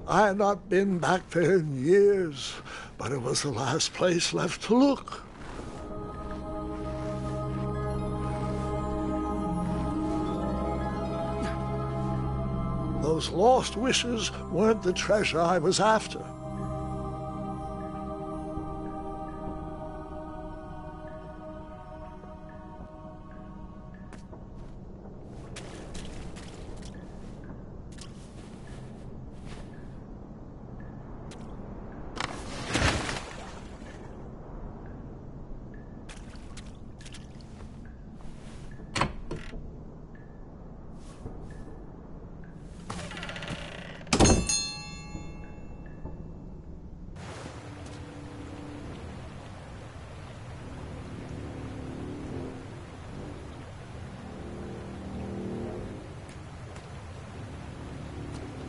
I had not been back there in years, but it was the last place left to look. Those lost wishes weren't the treasure I was after.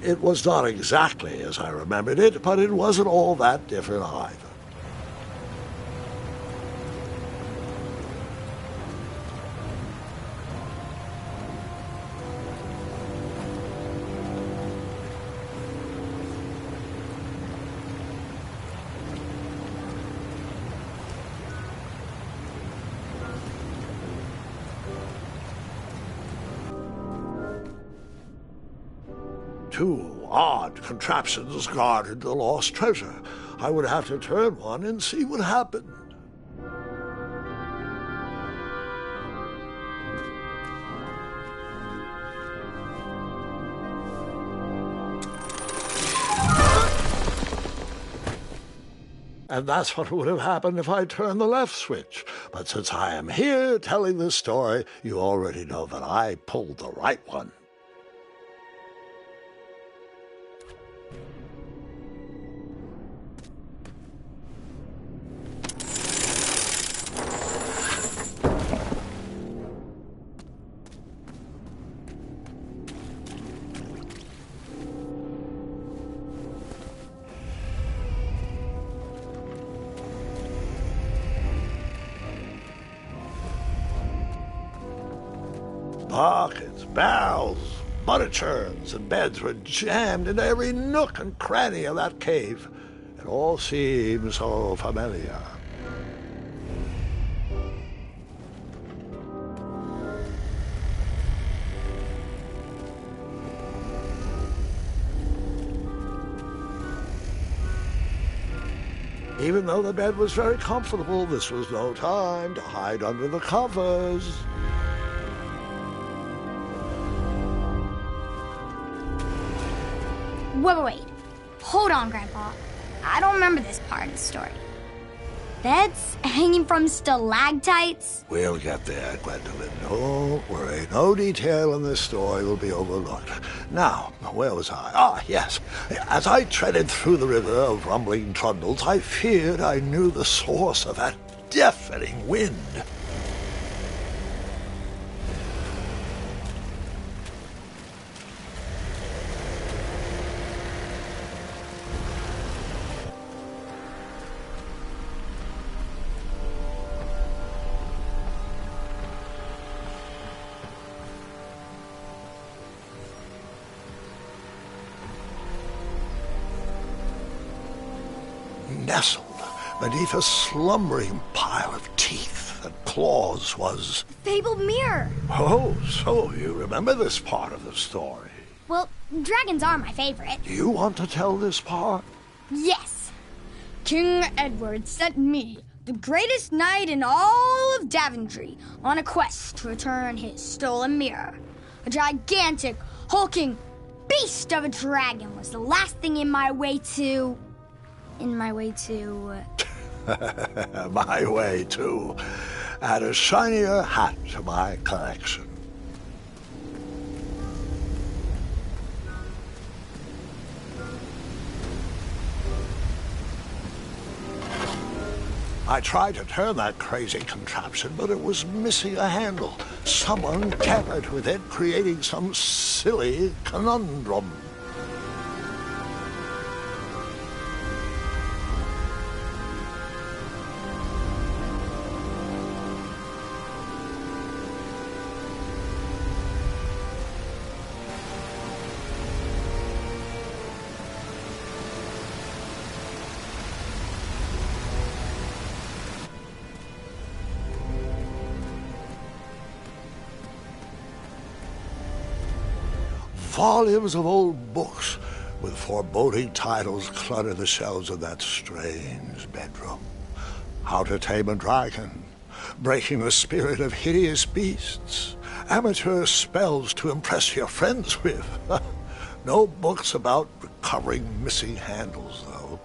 It was not exactly as I remembered it, but it wasn't all that different either. Two odd contraptions guarded the lost treasure. I would have to turn one and see what happened. And that's what would have happened if I turned the left switch. But since I am here telling this story, you already know that I pulled the right one. Buckets, barrels, butter churns, and beds were jammed into every nook and cranny of that cave. It all seemed so familiar. Even though the bed was very comfortable, this was no time to hide under the covers. Wait. Hold on, Grandpa. I don't remember this part of the story. Beds hanging from stalactites? We'll get there, Gwendolyn. Don't worry. No detail in this story will be overlooked. Now, where was I? Ah, yes. As I treaded through the river of rumbling trundles, I feared I knew the source of that deafening wind. Nestled beneath a slumbering pile of teeth and claws was... Fabled mirror. Oh, so you remember this part of the story. Well, dragons are my favorite. Do you want to tell this part? Yes. King Edward sent me, the greatest knight in all of Daventry, on a quest to return his stolen mirror. A gigantic, hulking beast of a dragon was the last thing in my way to... My way to add a shinier hat to my collection. I tried to turn that crazy contraption, but it was missing a handle. Someone tampered with it, creating some silly conundrum. Volumes of old books with foreboding titles clutter the shelves of that strange bedroom. How to Tame a Dragon, Breaking the Spirit of Hideous Beasts, Amateur Spells to Impress Your Friends with. No books about recovering missing handles, though.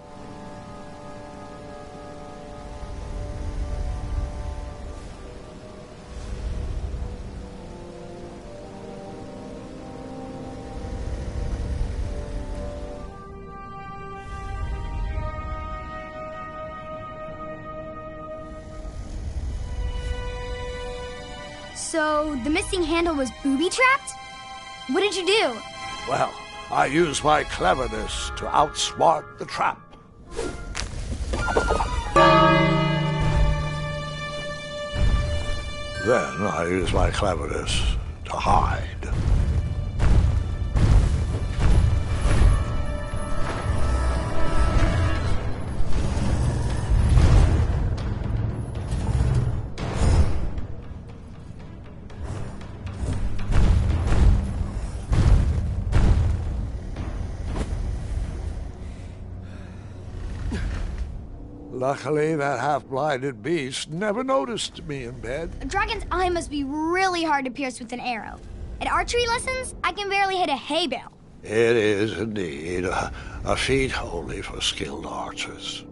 So, the missing handle was booby-trapped? What did you do? Well, I used my cleverness to outsmart the trap. Then I used my cleverness to hide. Luckily, that half-blinded beast never noticed me in bed. A dragon's eye must be really hard to pierce with an arrow. At archery lessons, I can barely hit a hay bale. It is indeed a feat only for skilled archers.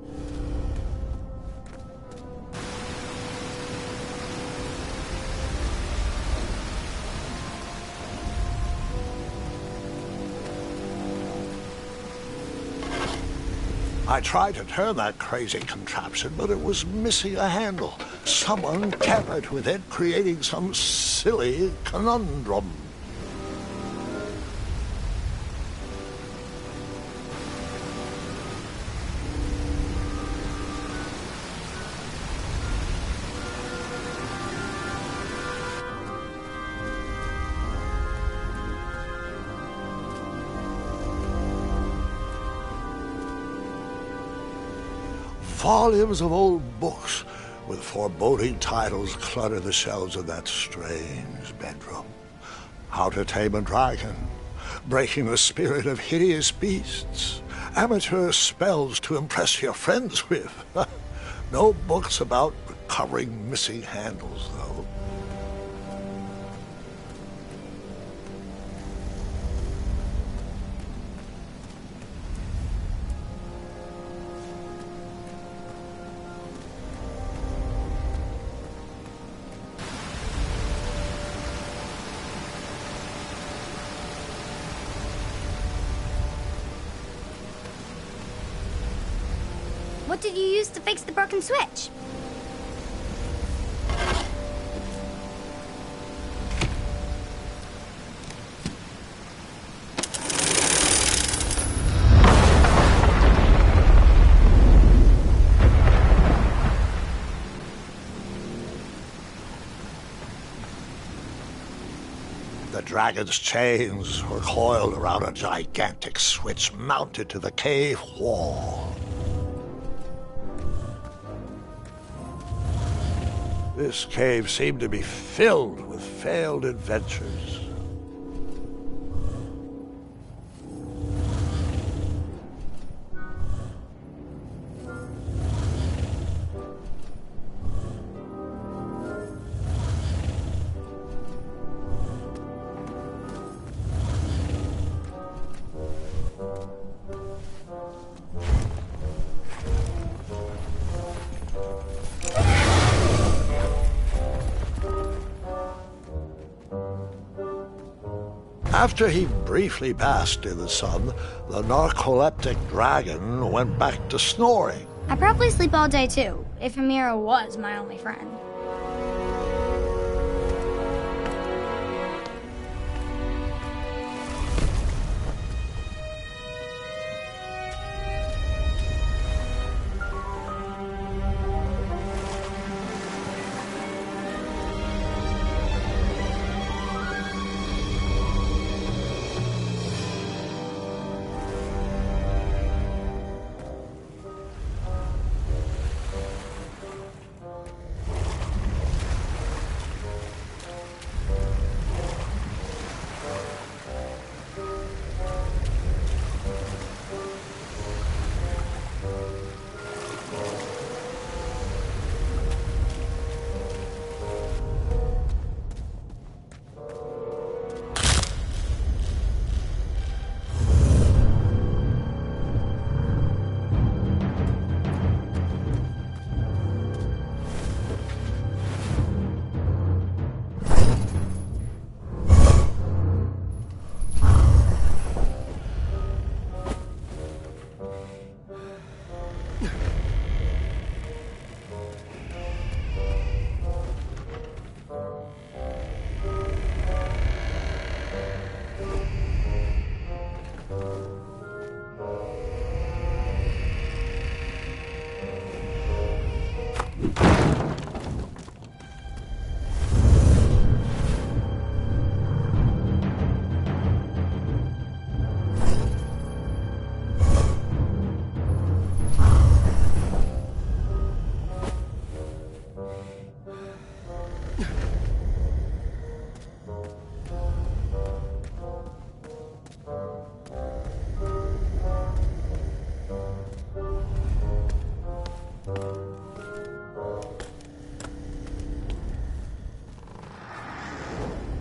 I tried to turn that crazy contraption, but it was missing a handle. Someone tampered with it, creating some silly conundrum. Volumes of old books with foreboding titles clutter the shelves of that strange bedroom. How to Tame a Dragon, Breaking the Spirit of Hideous Beasts, Amateur Spells to Impress Your Friends with. No books about recovering missing handles, though. What did you use to fix the broken switch? The dragon's chains were coiled around a gigantic switch mounted to the cave wall. This cave seemed to be filled with failed adventures. After he briefly basked in the sun, the narcoleptic dragon went back to snoring. I probably sleep all day too, if Amira was my only friend.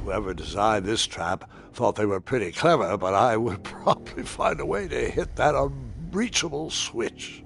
Whoever designed this trap thought they were pretty clever, but I would probably find a way to hit that unreachable switch.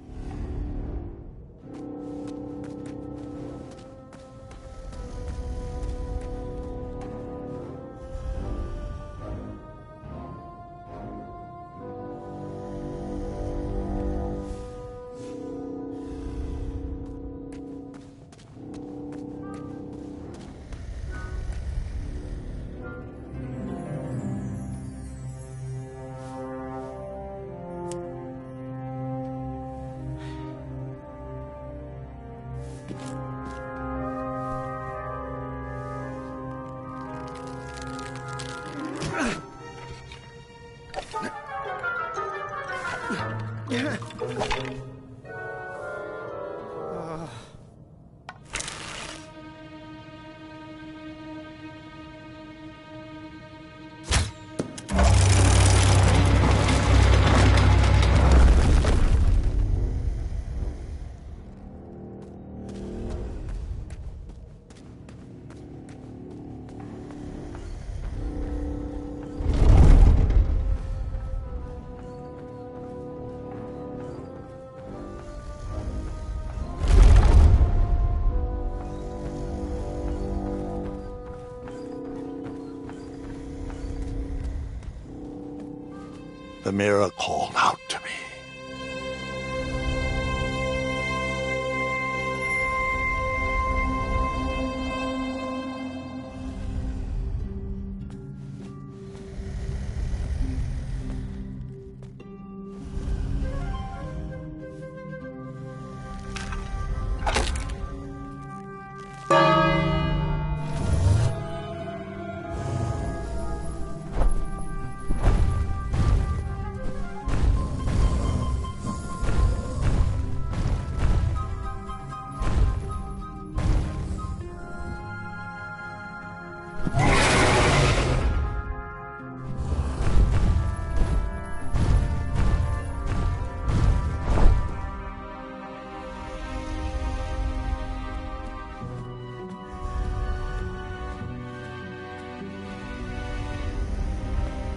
The mirror called out to me.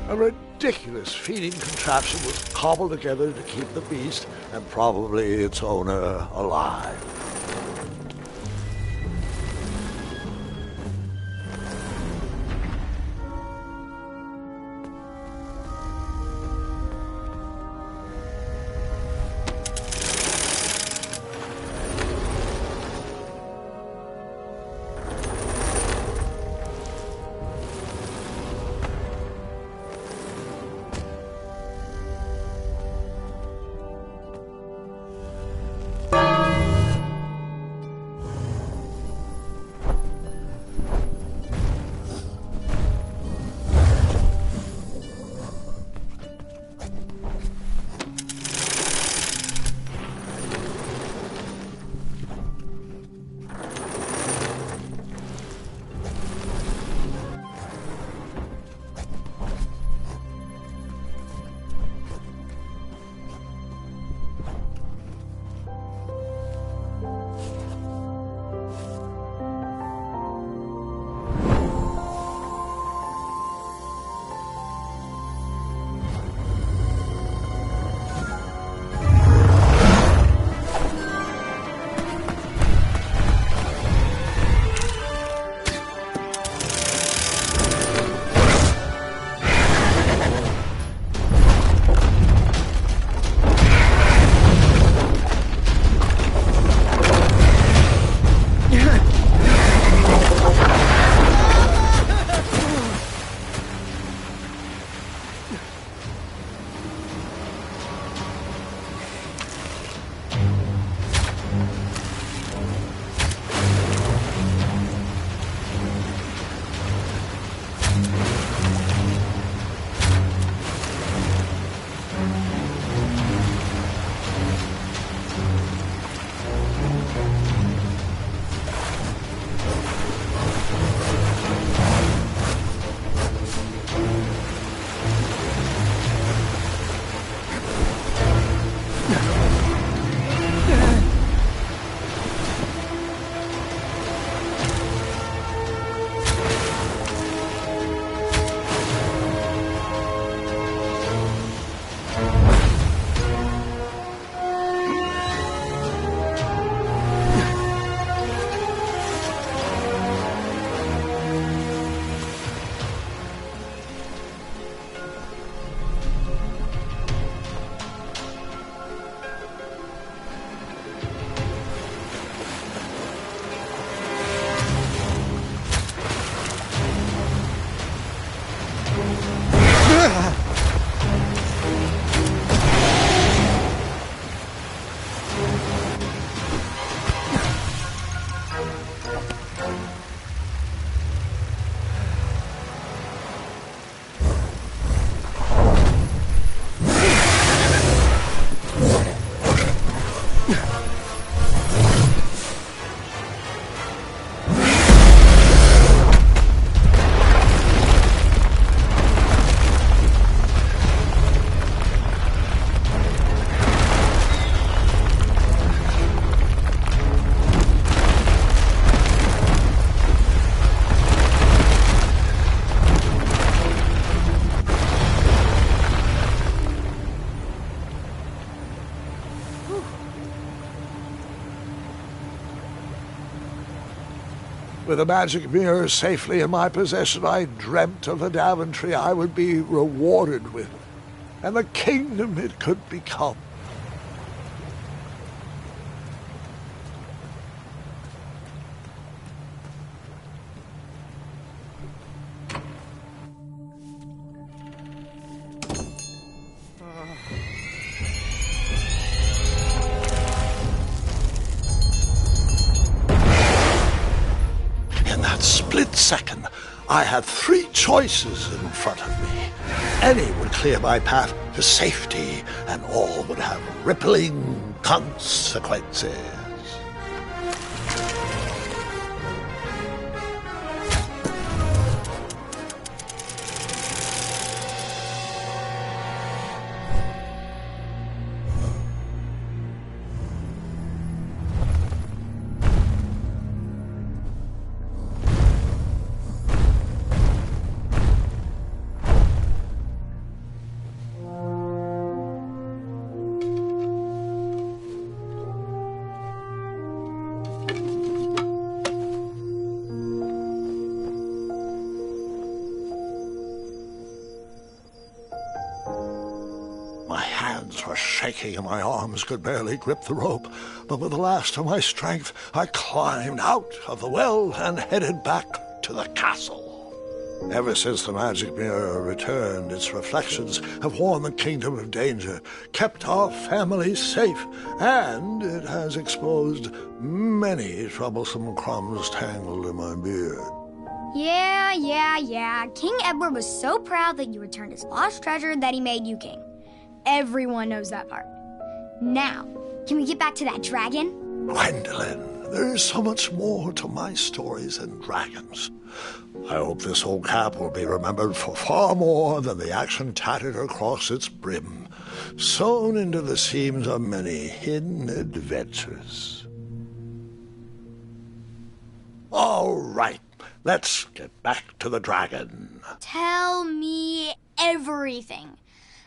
A ridiculous feeding contraption was cobbled together to keep the beast and probably its owner alive. With the magic mirror safely in my possession, I dreamt of the Daventry I would be rewarded with, and the kingdom it could become. In that split second, I had three choices in front of me. Any would clear my path to safety, and all would have rippling consequences. My hands were shaking and my arms could barely grip the rope, but with the last of my strength, I climbed out of the well and headed back to the castle. Ever since the magic mirror returned, its reflections have warned the kingdom of danger, kept our family safe, and it has exposed many troublesome crumbs tangled in my beard. Yeah. King Edward was so proud that you returned his lost treasure that he made you king. Everyone knows that part. Now, can we get back to that dragon? Gwendolen, there is so much more to my stories than dragons. I hope this old cap will be remembered for far more than the action tattered across its brim, sewn into the seams of many hidden adventures. All right, let's get back to the dragon. Tell me everything.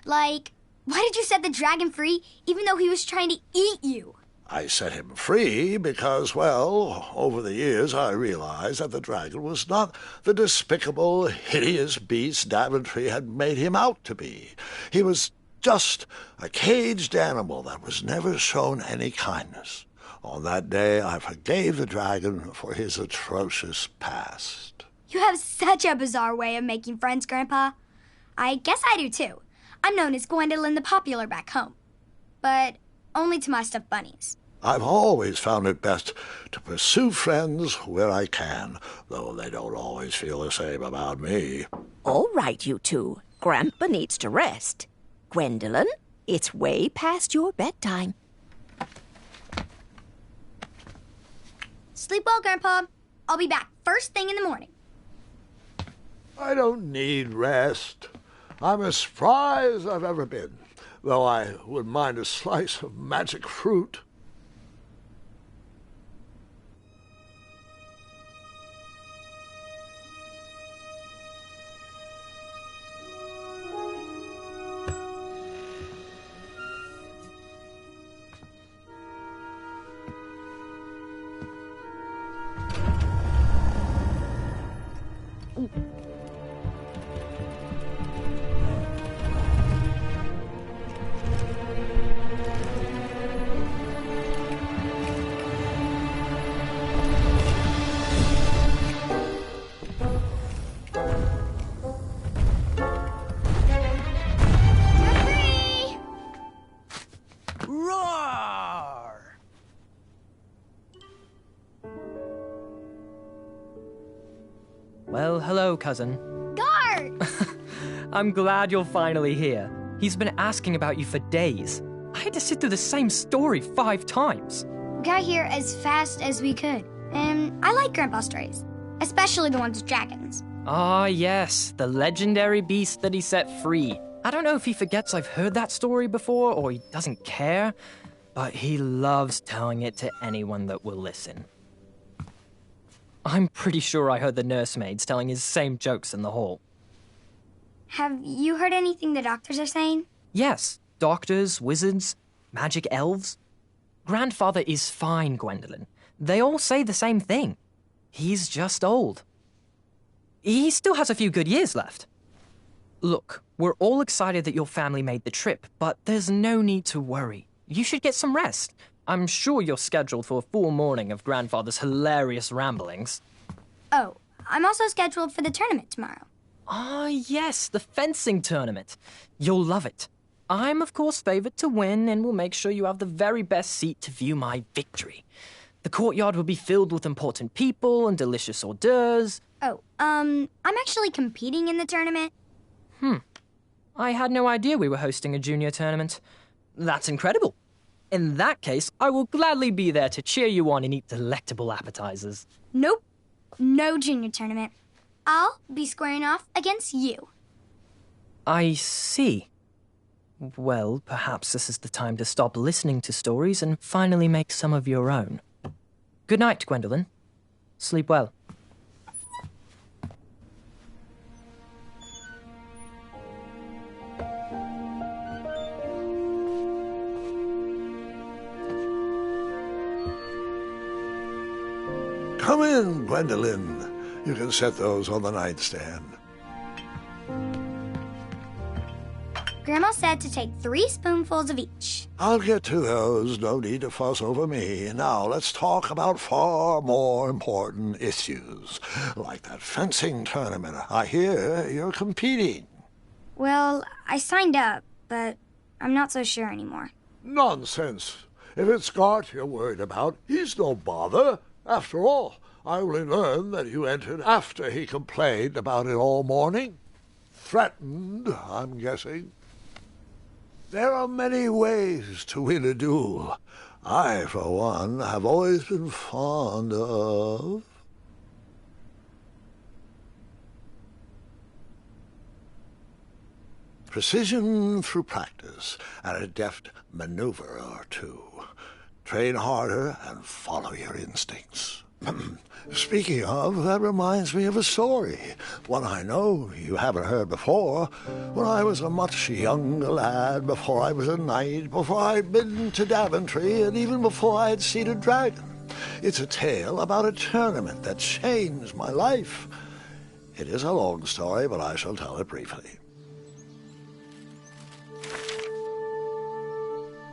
Like, why did you set the dragon free even though he was trying to eat you? I set him free because, well, over the years I realized that the dragon was not the despicable, hideous beast Daventry had made him out to be. He was just a caged animal that was never shown any kindness. On that day, I forgave the dragon for his atrocious past. You have such a bizarre way of making friends, Grandpa. I guess I do, too. I'm known as Gwendolen the Popular back home. But only to my stuffed bunnies. I've always found it best to pursue friends where I can, though they don't always feel the same about me. All right, you two. Grandpa needs to rest. Gwendolen, it's way past your bedtime. Sleep well, Grandpa. I'll be back first thing in the morning. I don't need rest. I'm as spry as I've ever been, though I wouldn't mind a slice of magic fruit. Well, hello, cousin. Gart! I'm glad you're finally here. He's been asking about you for days. I had to sit through the same story 5 times. We got here as fast as we could. And I like Grandpa's stories, especially the ones with dragons. Ah, yes, the legendary beast that he set free. I don't know if he forgets I've heard that story before or he doesn't care, but he loves telling it to anyone that will listen. I'm pretty sure I heard the nursemaids telling his same jokes in the hall. Have you heard anything the doctors are saying? Yes, doctors, wizards, magic elves. Grandfather is fine, Gwendolen. They all say the same thing. He's just old. He still has a few good years left. Look, we're all excited that your family made the trip, but there's no need to worry. You should get some rest. I'm sure you're scheduled for a full morning of Grandfather's hilarious ramblings. Oh, I'm also scheduled for the tournament tomorrow. Ah, yes, the fencing tournament. You'll love it. I'm, of course, favored to win and will make sure you have the very best seat to view my victory. The courtyard will be filled with important people and delicious hors d'oeuvres. Oh, I'm actually competing in the tournament. I had no idea we were hosting a junior tournament. That's incredible. In that case, I will gladly be there to cheer you on and eat delectable appetizers. Nope, no junior tournament. I'll be squaring off against you. I see. Well, perhaps this is the time to stop listening to stories and finally make some of your own. Good night, Gwendolyn. Sleep well. Come in, Gwendolyn. You can set those on the nightstand. Grandma said to take 3 spoonfuls of each. I'll get to those. No need to fuss over me. Now let's talk about far more important issues, like that fencing tournament. I hear you're competing. Well, I signed up, but I'm not so sure anymore. Nonsense. If it's Scott you're worried about, he's no bother. After all, I only learned that you entered after he complained about it all morning. Threatened, I'm guessing. There are many ways to win a duel. I, for one, have always been fond of... precision through practice and a deft maneuver or two. Train harder and follow your instincts. Speaking of, that reminds me of a story, one I know you haven't heard before. When I was a much younger lad, before I was a knight, before I'd been to Daventry, and even before I had seen a dragon. It's a tale about a tournament that changed my life. It is a long story, but I shall tell it briefly.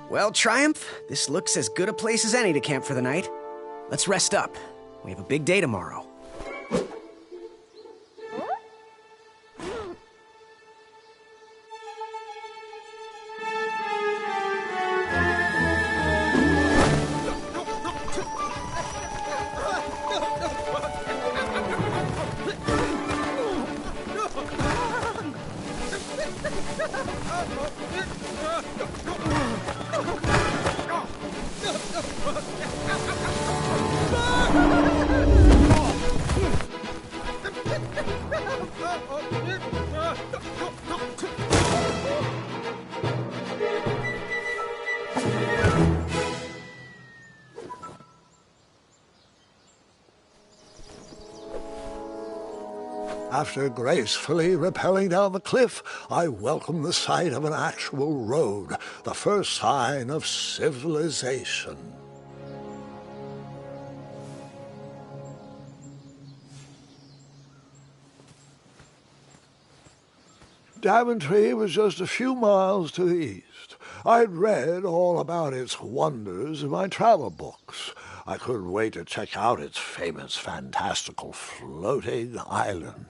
Well, Triumph, this looks as good a place as any to camp for the night. Let's rest up. We have a big day tomorrow. After gracefully rappelling down the cliff, I welcomed the sight of an actual road, the first sign of civilization. Daventry was just a few miles to the east. I'd read all about its wonders in my travel books. I couldn't wait to check out its famous, fantastical floating island.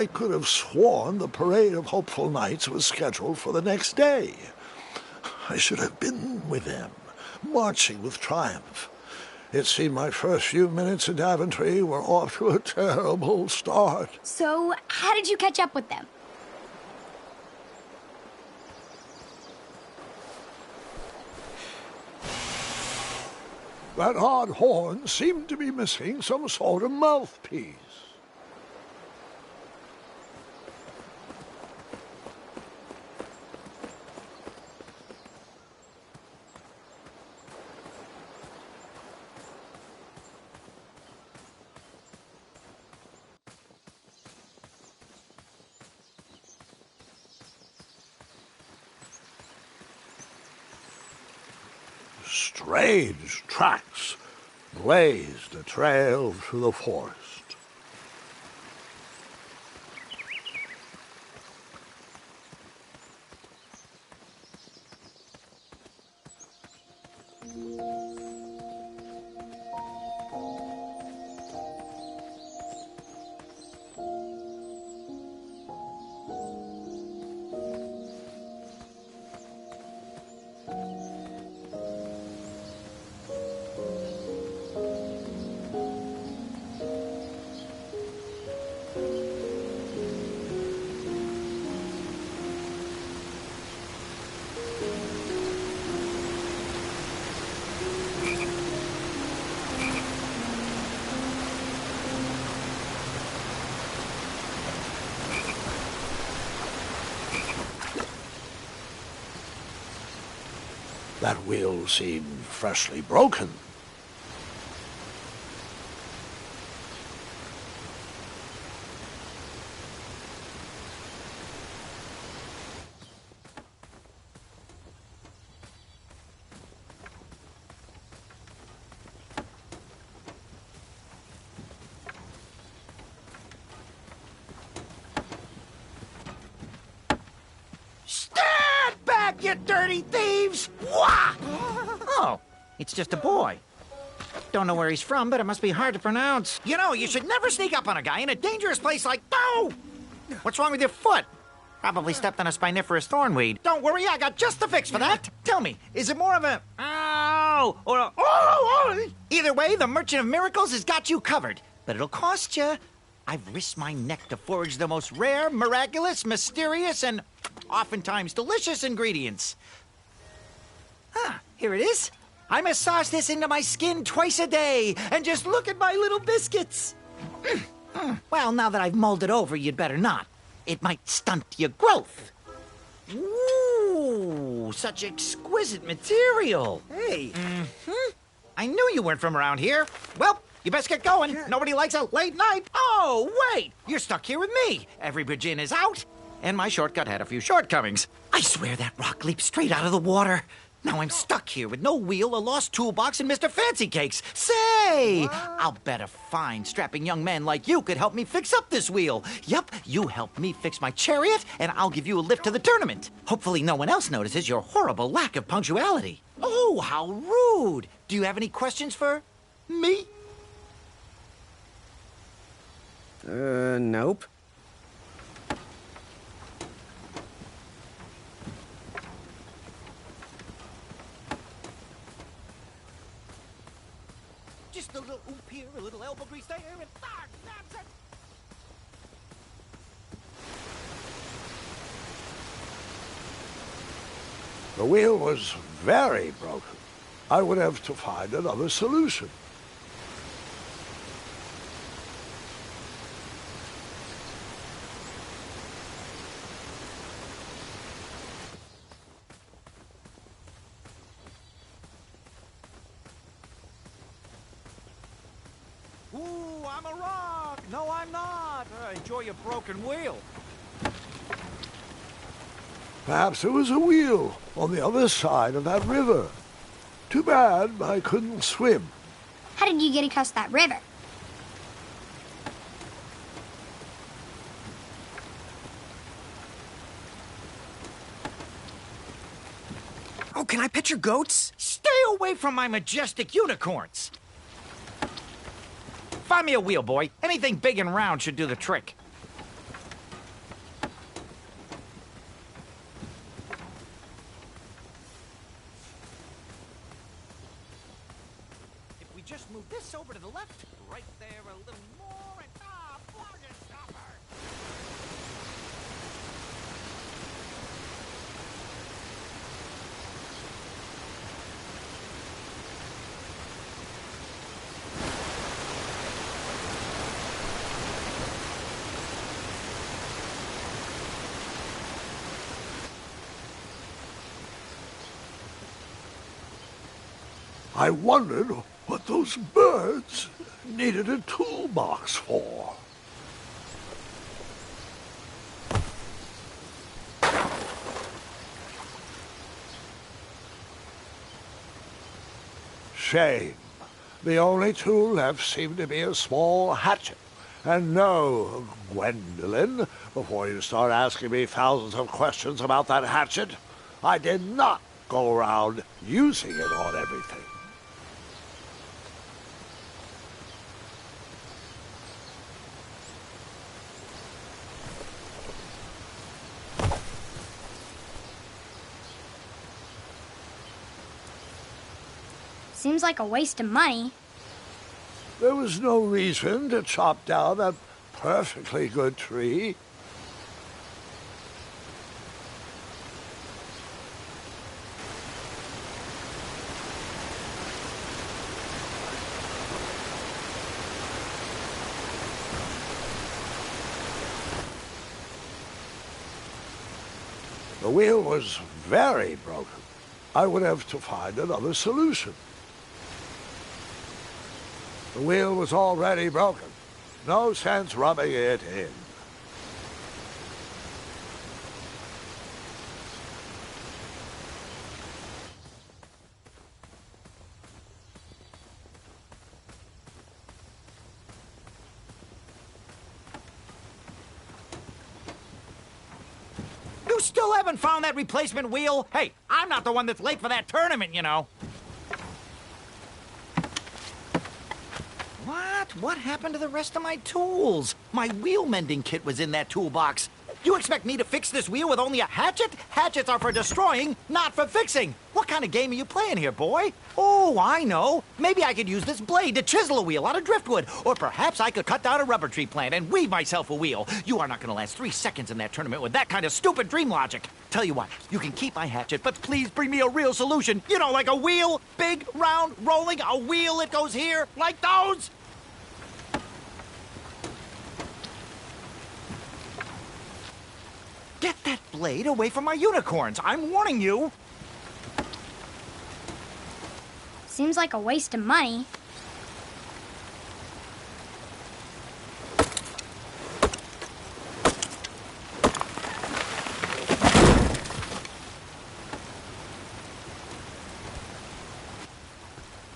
I could have sworn the parade of hopeful knights was scheduled for the next day. I should have been with them, marching with triumph. It seemed my first few minutes in Daventry were off to a terrible start. So, how did you catch up with them? That odd horn seemed to be missing some sort of mouthpiece. Strange tracks blazed a trail through the forest. That wheel seemed freshly broken. Stand back, you dirty thieves! Wah! Oh, it's just a boy. Don't know where he's from, but it must be hard to pronounce. You know, you should never sneak up on a guy in a dangerous place like... Oh! What's wrong with your foot? Probably stepped on a spiniferous thornweed. Don't worry, I got just the fix for that. Tell me, is it more of a... Ow! Or a... Oh! Either way, the Merchant of Miracles has got you covered. But it'll cost you. I've risked my neck to forage the most rare, miraculous, mysterious, and oftentimes delicious ingredients. Ah, here it is. I massage this into my skin twice a day, and just look at my little biscuits. Well, now that I've mulled it over, you'd better not. It might stunt your growth. Ooh, such exquisite material. Hey. I knew you weren't from around here. Well, you best get going. Nobody likes a late night. Oh, wait, you're stuck here with me. Every bridge in is out, and my shortcut had a few shortcomings. I swear that rock leaped straight out of the water. Now I'm stuck here with no wheel, a lost toolbox, and Mr. Fancy Cakes. Say, I'll bet a fine, strapping young man like you could help me fix up this wheel. Yup, you help me fix my chariot, and I'll give you a lift to the tournament. Hopefully no one else notices your horrible lack of punctuality. Oh, how rude. Do you have any questions for me? Nope. Just a little oop here, a little elbow grease there, and that's it. The wheel was very broken. I would have to find another solution. Ooh, I'm a rock. No, I'm not. Enjoy your broken wheel. Perhaps there was a wheel on the other side of that river. Too bad I couldn't swim. How did you get across that river? Oh, can I pet your goats? Stay away from my majestic unicorns. Find me a wheel, boy. Anything big and round should do the trick. just move this over to the left. Right there a little more and... bargain stopper! I wondered what those birds needed a toolbox for. Shame. The only tool left seemed to be a small hatchet. And no, Gwendolyn, before you start asking me thousands of questions about that hatchet, I did not go around using it on everything. Seems like a waste of money. There was no reason to chop down that perfectly good tree. The wheel was very broken. I would have to find another solution. The wheel was already broken. No sense rubbing it in. You still haven't found that replacement wheel? Hey, I'm not the one that's late for that tournament, you know. What happened to the rest of my tools? My wheel mending kit was in that toolbox. You expect me to fix this wheel with only a hatchet? Hatchets are for destroying, not for fixing. What kind of game are you playing here, boy? Oh, I know. Maybe I could use this blade to chisel a wheel out of driftwood. Or perhaps I could cut down a rubber tree plant and weave myself a wheel. You are not going to last 3 seconds in that tournament with that kind of stupid dream logic. Tell you what, you can keep my hatchet, but please bring me a real solution. You know, like a wheel, big, round, rolling, a wheel that goes here, like those. Get that blade away from my unicorns. I'm warning you. Seems like a waste of money.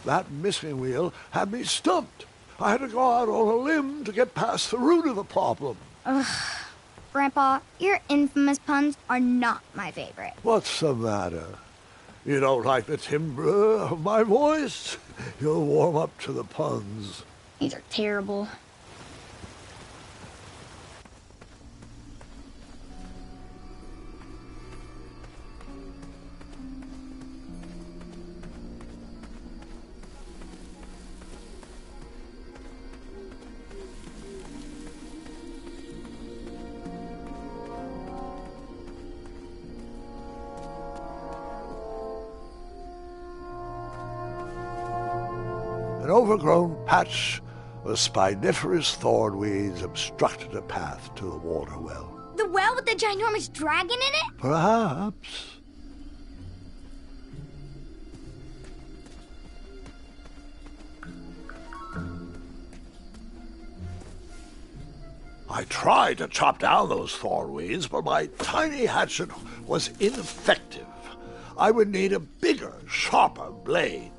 That missing wheel had me stumped. I had to go out on a limb to get past the root of the problem. Ugh. Grandpa, your infamous puns are not my favorite. What's the matter? You don't like the timbre of my voice? You'll warm up to the puns. These are terrible. An overgrown patch of spiniferous thornweeds obstructed a path to the water well. The well with the ginormous dragon in it? Perhaps. I tried to chop down those thornweeds, but my tiny hatchet was ineffective. I would need a bigger, sharper blade.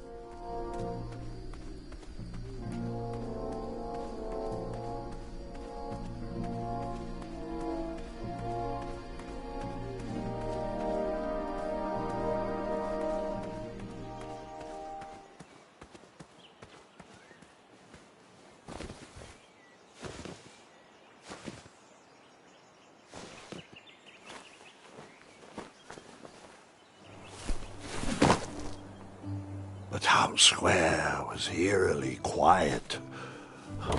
town square was eerily quiet.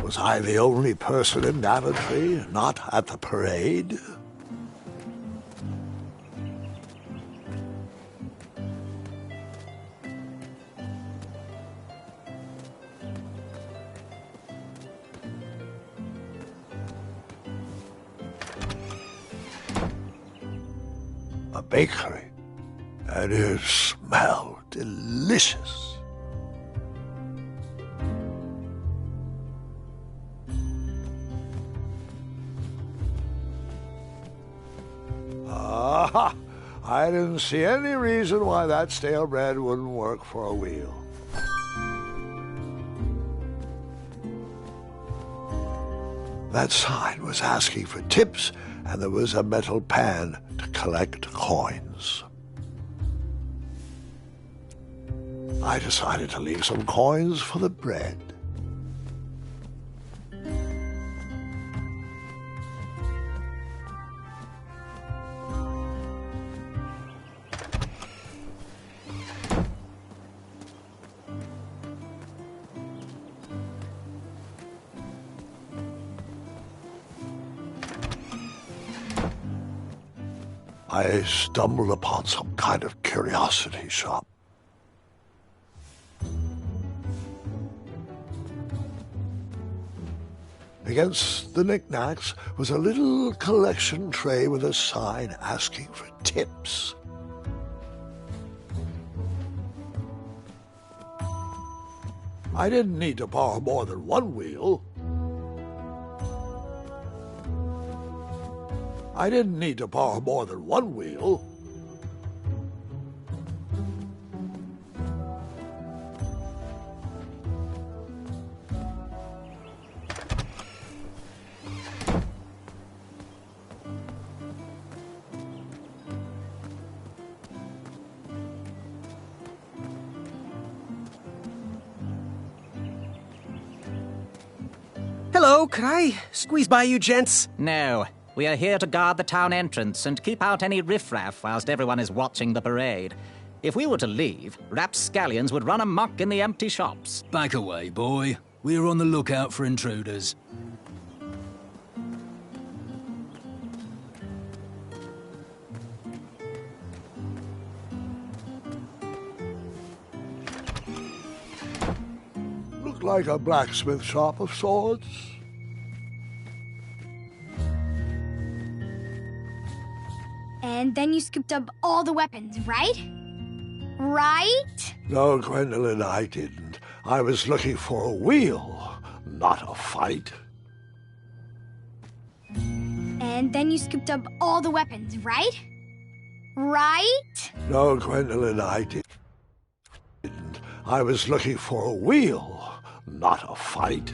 Was I the only person in Daventry not at the parade? A bakery, and it smelled delicious. I didn't see any reason why that stale bread wouldn't work for a wheel. That sign was asking for tips, and there was a metal pan to collect coins. I decided to leave some coins for the bread. I stumbled upon some kind of curiosity shop. Against the knickknacks was a little collection tray with a sign asking for tips. I didn't need to borrow more than one wheel. I didn't need to borrow more than one wheel. Hello, could I squeeze by you gents? No. We are here to guard the town entrance and keep out any riffraff whilst everyone is watching the parade. If we were to leave, rapscallions would run amok in the empty shops. Back away, boy. We're on the lookout for intruders. Looked like a blacksmith shop of sorts. And then you scooped up all the weapons, right? Right? No, Gwendolyn, I didn't. I was looking for a wheel, not a fight. And then you scooped up all the weapons, right? Right? No, Gwendolyn, I didn't. I was looking for a wheel, not a fight.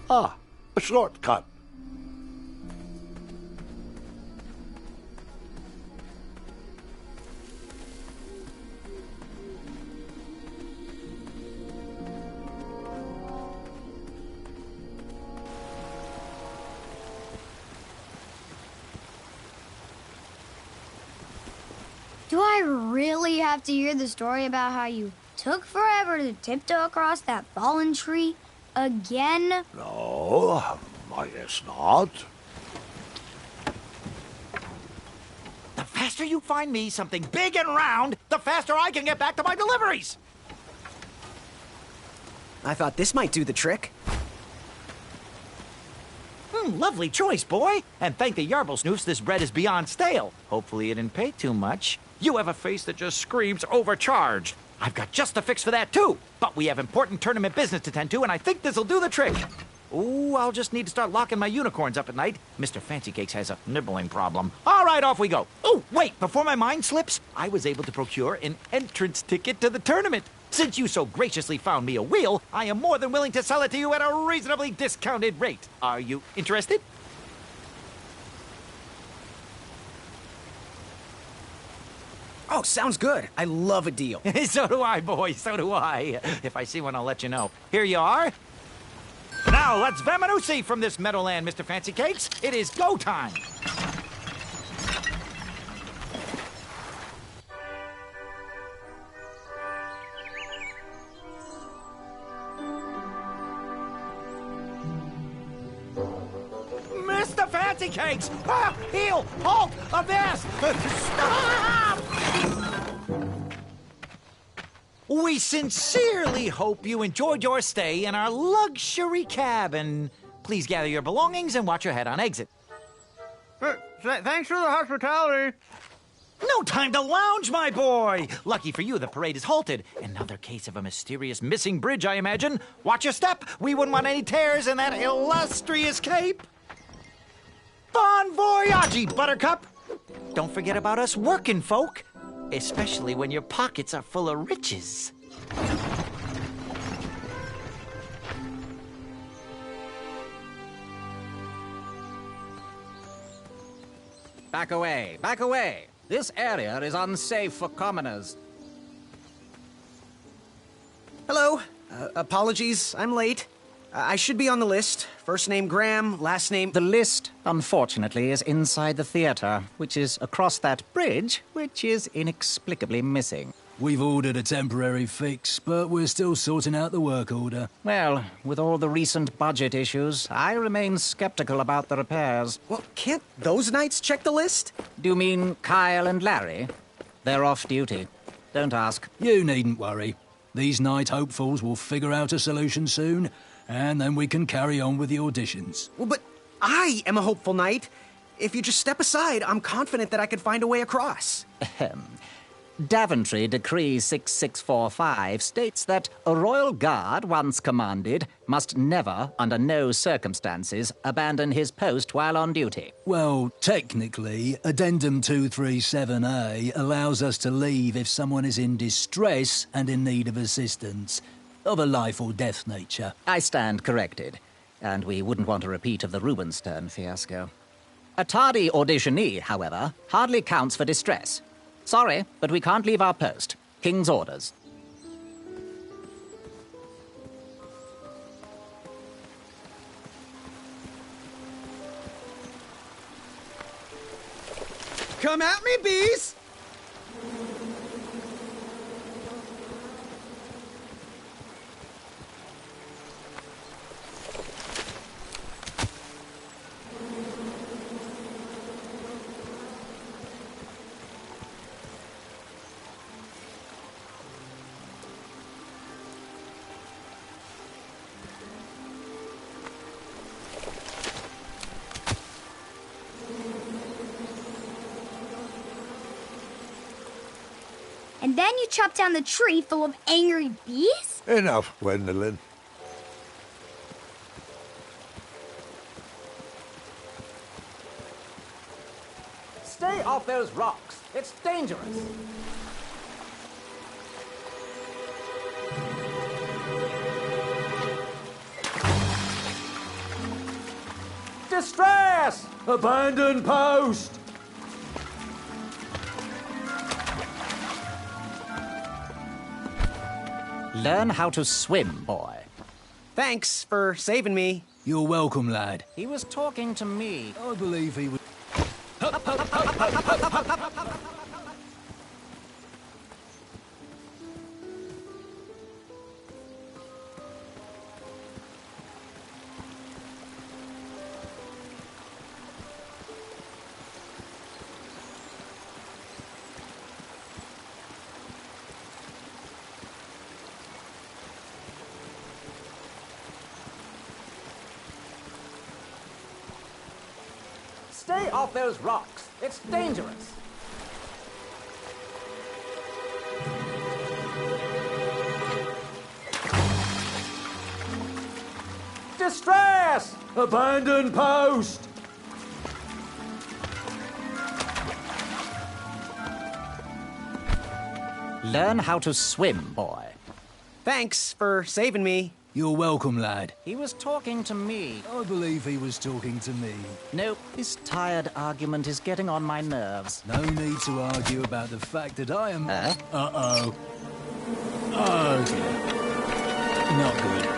Ah, a shortcut. Do I really have to hear the story about how you took forever to tiptoe across that fallen tree again? No, I guess not. The faster you find me something big and round, the faster I can get back to my deliveries. I thought this might do the trick. Lovely choice, boy. And thank the Yarblesnoofs, this bread is beyond stale. Hopefully it didn't pay too much. You have a face that just screams overcharged. I've got just the fix for that, too. But we have important tournament business to tend to, and I think this'll do the trick. Ooh, I'll just need to start locking my unicorns up at night. Mr. Fancy Cakes has a nibbling problem. All right, off we go. Oh, wait, before my mind slips, I was able to procure an entrance ticket to the tournament. Since you so graciously found me a wheel, I am more than willing to sell it to you at a reasonably discounted rate. Are you interested? Oh, sounds good. I love a deal. So do I, boy, so do I. If I see one, I'll let you know. Here you are. Now, let's Vamanusi from this meadowland, Mr. Fancy Cakes. It is go time. Mr. Fancy Cakes! Ah, heel! Halt! Avast! Stop! We sincerely hope you enjoyed your stay in our luxury cabin. Please gather your belongings and watch your head on exit. Thanks for the hospitality. No time to lounge, my boy! Lucky for you, the parade is halted. Another case of a mysterious missing bridge, I imagine. Watch your step. We wouldn't want any tears in that illustrious cape. Bon voyage, Buttercup! Don't forget about us working folk, especially when your pockets are full of riches. Back away, back away. This area is unsafe for commoners. Hello. Apologies, I'm late. I should be on the list. First name Graham, last name... The list, unfortunately, is inside the theater, which is across that bridge, which is inexplicably missing. We've ordered a temporary fix, but we're still sorting out the work order. Well, with all the recent budget issues, I remain skeptical about the repairs. Well, can't those knights check the list? Do you mean Kyle and Larry? They're off duty. Don't ask. You needn't worry. These night hopefuls will figure out a solution soon, and then we can carry on with the auditions. Well, but I am a hopeful knight. If you just step aside, I'm confident that I could find a way across. Daventry Decree 6645 states that a royal guard, once commanded, must never, under no circumstances, abandon his post while on duty. Well, technically, Addendum 237A allows us to leave if someone is in distress and in need of assistance, of a life or death nature. I stand corrected, and we wouldn't want a repeat of the Rubenstern fiasco. A tardy auditionee, however, hardly counts for distress. Sorry, but we can't leave our post. King's orders. Come at me, bees! And then you chop down the tree full of angry bees? Enough, Gwendolyn. Stay off those rocks. It's dangerous. Distress! Abandon post! Learn how to swim, boy. Thanks for saving me. You're welcome, lad. He was talking to me. I believe he was... Stay off those rocks. It's dangerous. distress! Abandon post! Learn how to swim, boy. Thanks for saving me. You're welcome, lad. He was talking to me. I believe he was talking to me. Nope, this tired argument is getting on my nerves. No need to argue about the fact that I am... Huh? Uh-oh. Oh, dear. Not good.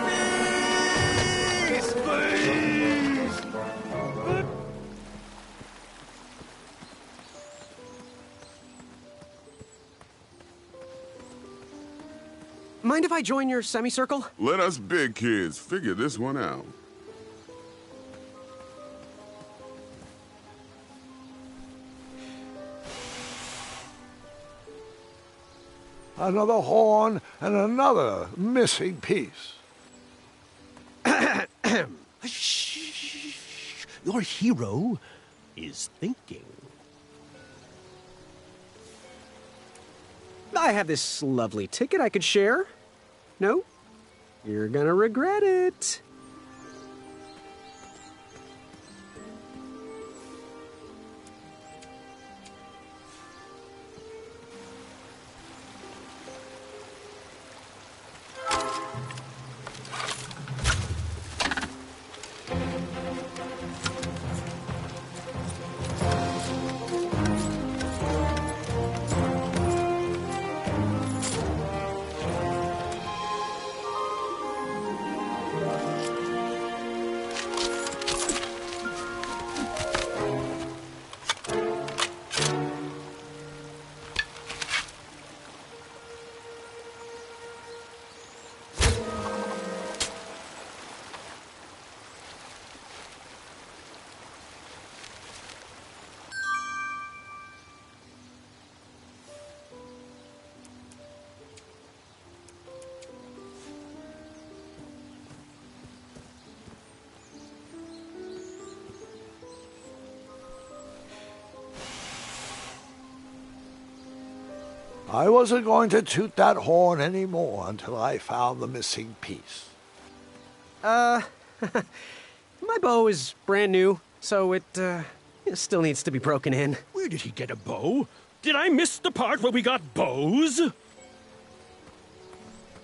Mind if I join your semicircle? Let us big kids figure this one out. Another horn and another missing piece. Shh. Your hero is thinking. I have this lovely ticket I could share. No? You're gonna regret it. I wasn't going to toot that horn anymore until I found the missing piece. My bow is brand new, so it still needs to be broken in. Where did he get a bow? Did I miss the part where we got bows?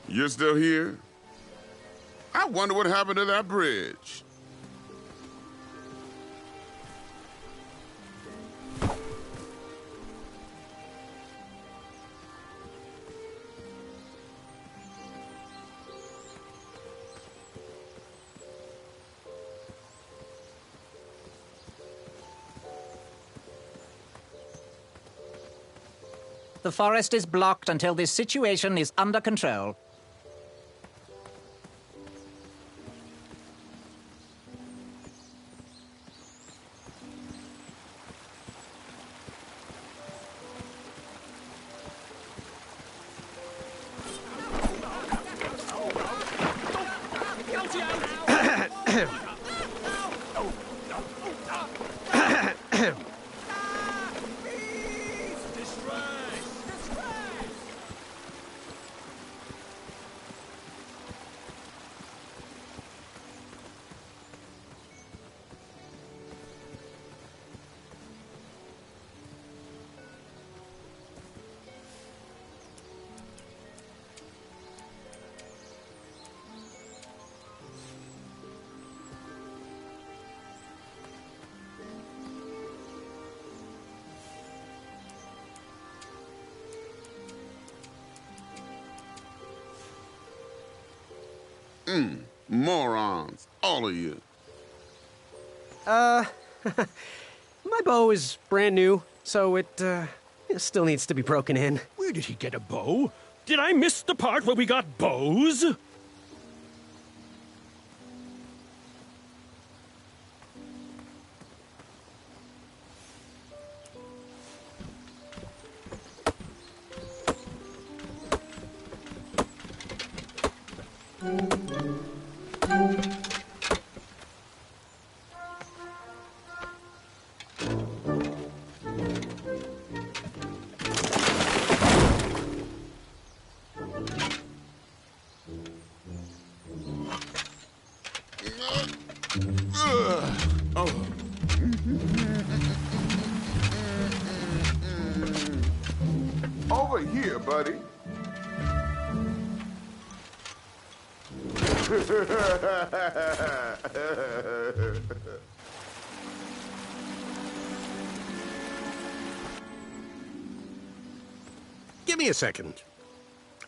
You're still here? I wonder what happened to that bridge. The forest is blocked until this situation is under control. Morons, all of you. My bow is brand new, so it still needs to be broken in. Where did he get a bow? Did I miss the part where we got bows? Oh. Over here, buddy. Give me a second.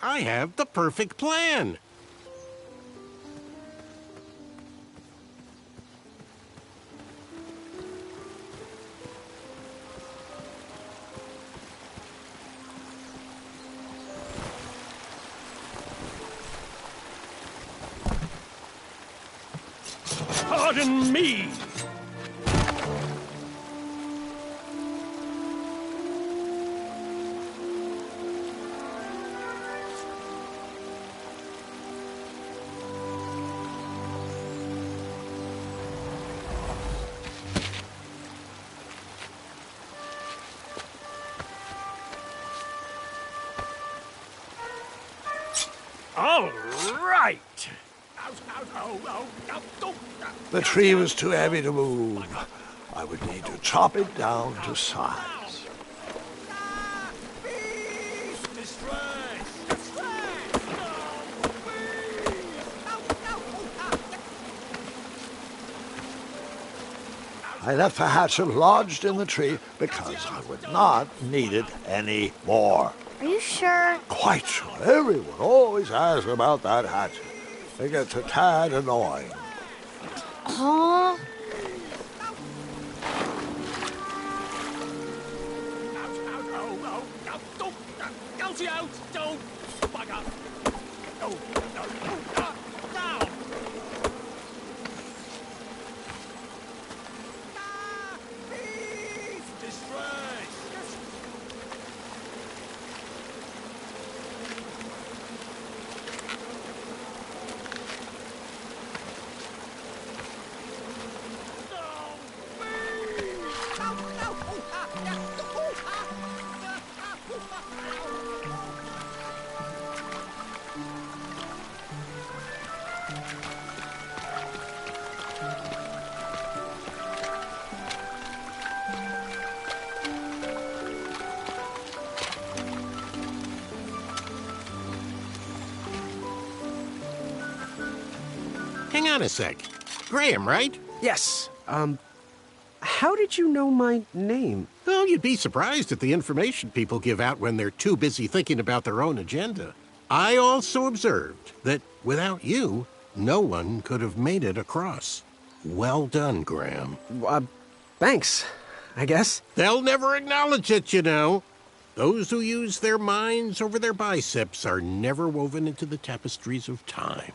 I have the perfect plan. Pardon me! All right! The tree was too heavy to move. I would need to chop it down to size. I left the hatchet lodged in the tree because I would not need it any more. Are you sure? Quite sure. Everyone always asks about that hatchet. It gets a tad annoying. Huh? Hang on a sec. Graham, right? Yes. How did you know my name? Well, you'd be surprised at the information people give out when they're too busy thinking about their own agenda. I also observed that without you, no one could have made it across. Well done, Graham. Thanks, I guess. They'll never acknowledge it, you know. Those who use their minds over their biceps are never woven into the tapestries of time.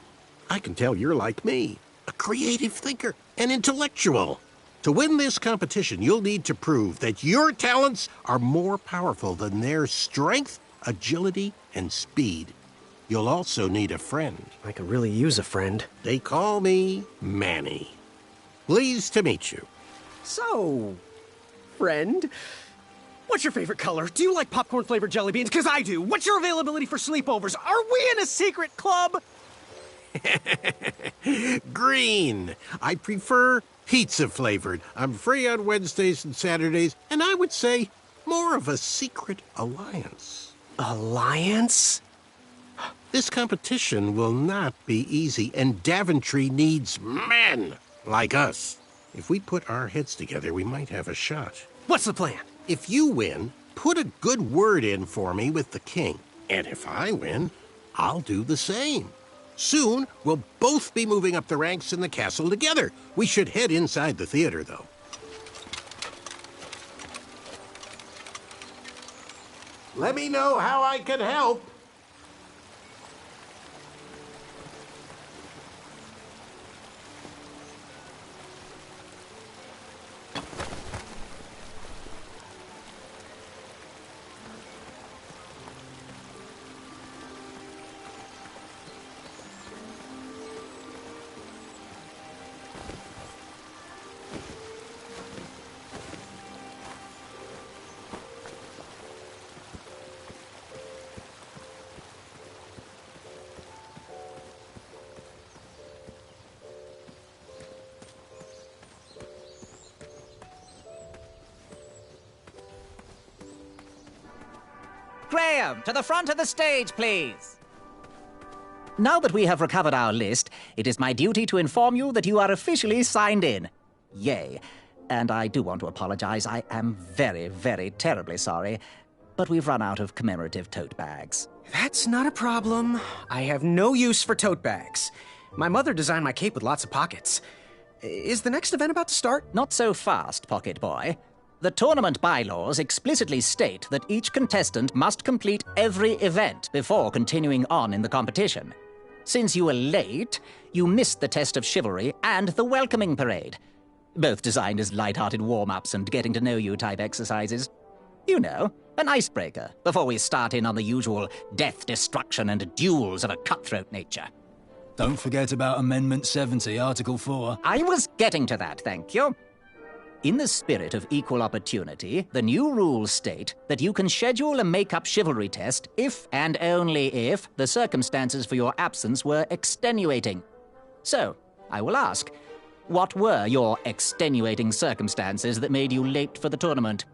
I can tell you're like me, a creative thinker, an intellectual. To win this competition, you'll need to prove that your talents are more powerful than their strength, agility, and speed. You'll also need a friend. I could really use a friend. They call me Manny. Pleased to meet you. So, friend, what's your favorite color? Do you like popcorn-flavored jelly beans? Because I do. What's your availability for sleepovers? Are we in a secret club? Green. I prefer pizza-flavored. I'm free on Wednesdays and Saturdays, and I would say more of a secret alliance. Alliance? This competition will not be easy, and Daventry needs men like us. If we put our heads together, we might have a shot. What's the plan? If you win, put a good word in for me with the king. And if I win, I'll do the same. Soon, we'll both be moving up the ranks in the castle together. We should head inside the theater, though. Let me know how I can help. Graham, to the front of the stage, please. Now that we have recovered our list, it is my duty to inform you that you are officially signed in. Yay. And I do want to apologize. I am very, very terribly sorry, but we've run out of commemorative tote bags. That's not a problem. I have no use for tote bags. My mother designed my cape with lots of pockets. Is the next event about to start? Not so fast, Pocket Boy. The tournament bylaws explicitly state that each contestant must complete every event before continuing on in the competition. Since you were late, you missed the test of chivalry and the welcoming parade. Both designed as light-hearted warm-ups and getting-to-know-you type exercises. You know, an icebreaker before we start in on the usual death, destruction, and duels of a cutthroat nature. Don't forget about Amendment 70, Article 4. I was getting to that, thank you. In the spirit of equal opportunity, the new rules state that you can schedule a make-up chivalry test if and only if the circumstances for your absence were extenuating. So, I will ask, what were your extenuating circumstances that made you late for the tournament?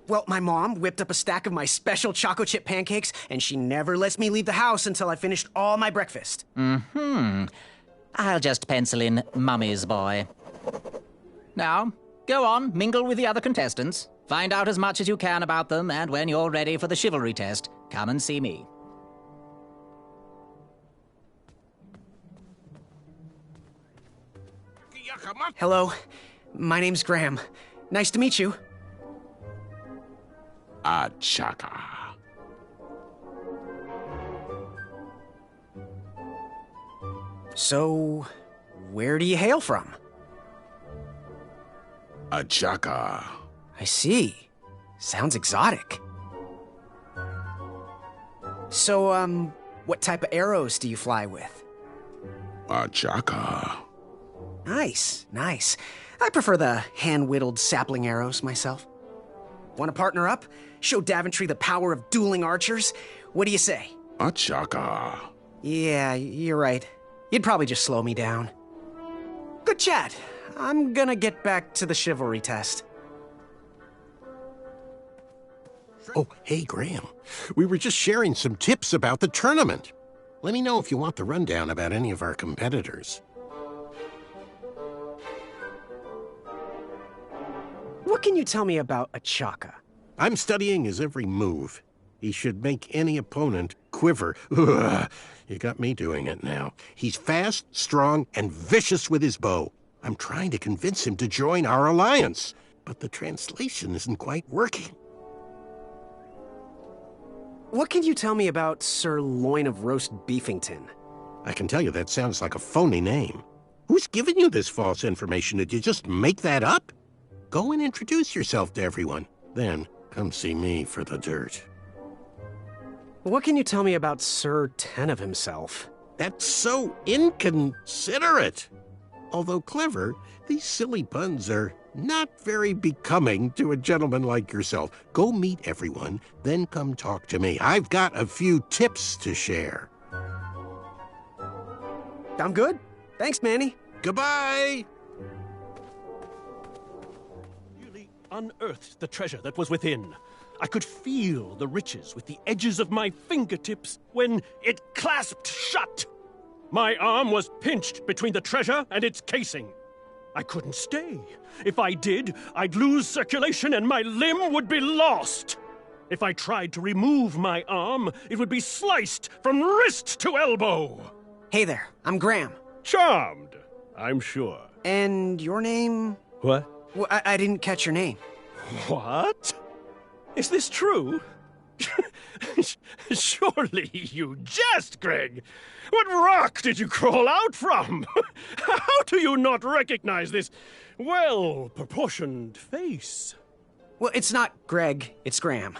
Well, my mom whipped up a stack of my special chocolate chip pancakes, and she never lets me leave the house until I finished all my breakfast. I'll just pencil in Mummy's boy. Now, go on, mingle with the other contestants. Find out as much as you can about them, and when you're ready for the chivalry test, come and see me. Hello, my name's Graham. Nice to meet you. Achaka. So, where do you hail from? Achaka. I see. Sounds exotic. So, what type of arrows do you fly with? Achaka. Nice, nice. I prefer the hand-whittled sapling arrows myself. Want to partner up? Show Daventry the power of dueling archers? What do you say? Achaka. Yeah, you're right. You'd probably just slow me down. Good chat. I'm gonna get back to the chivalry test. Oh, hey, Graham. We were just sharing some tips about the tournament. Let me know if you want the rundown about any of our competitors. What can you tell me about Achaka? I'm studying his every move. He should make any opponent quiver. Ugh, you got me doing it now. He's fast, strong, and vicious with his bow. I'm trying to convince him to join our alliance, but the translation isn't quite working. What can you tell me about Sir Loin of Roast Beefington? I can tell you that sounds like a phony name. Who's giving you this false information? Did you just make that up? Go and introduce yourself to everyone. Then come see me for the dirt. What can you tell me about Sir Tenov himself? That's so inconsiderate. Although clever, these silly puns are not very becoming to a gentleman like yourself. Go meet everyone, then come talk to me. I've got a few tips to share. I'm good. Thanks, Manny. Goodbye! Unearthed the treasure that was within. I could feel the riches with the edges of my fingertips when it clasped shut. My arm was pinched between the treasure and its casing. I couldn't stay. If I did, I'd lose circulation and my limb would be lost. If I tried to remove my arm, it would be sliced from wrist to elbow. Hey there, I'm Graham. Charmed, I'm sure. And your name? What? Well, I didn't catch your name. What? Is this true? Surely you jest, Greg. What rock did you crawl out from? How do you not recognize this well-proportioned face? Well, it's not Greg, it's Graham.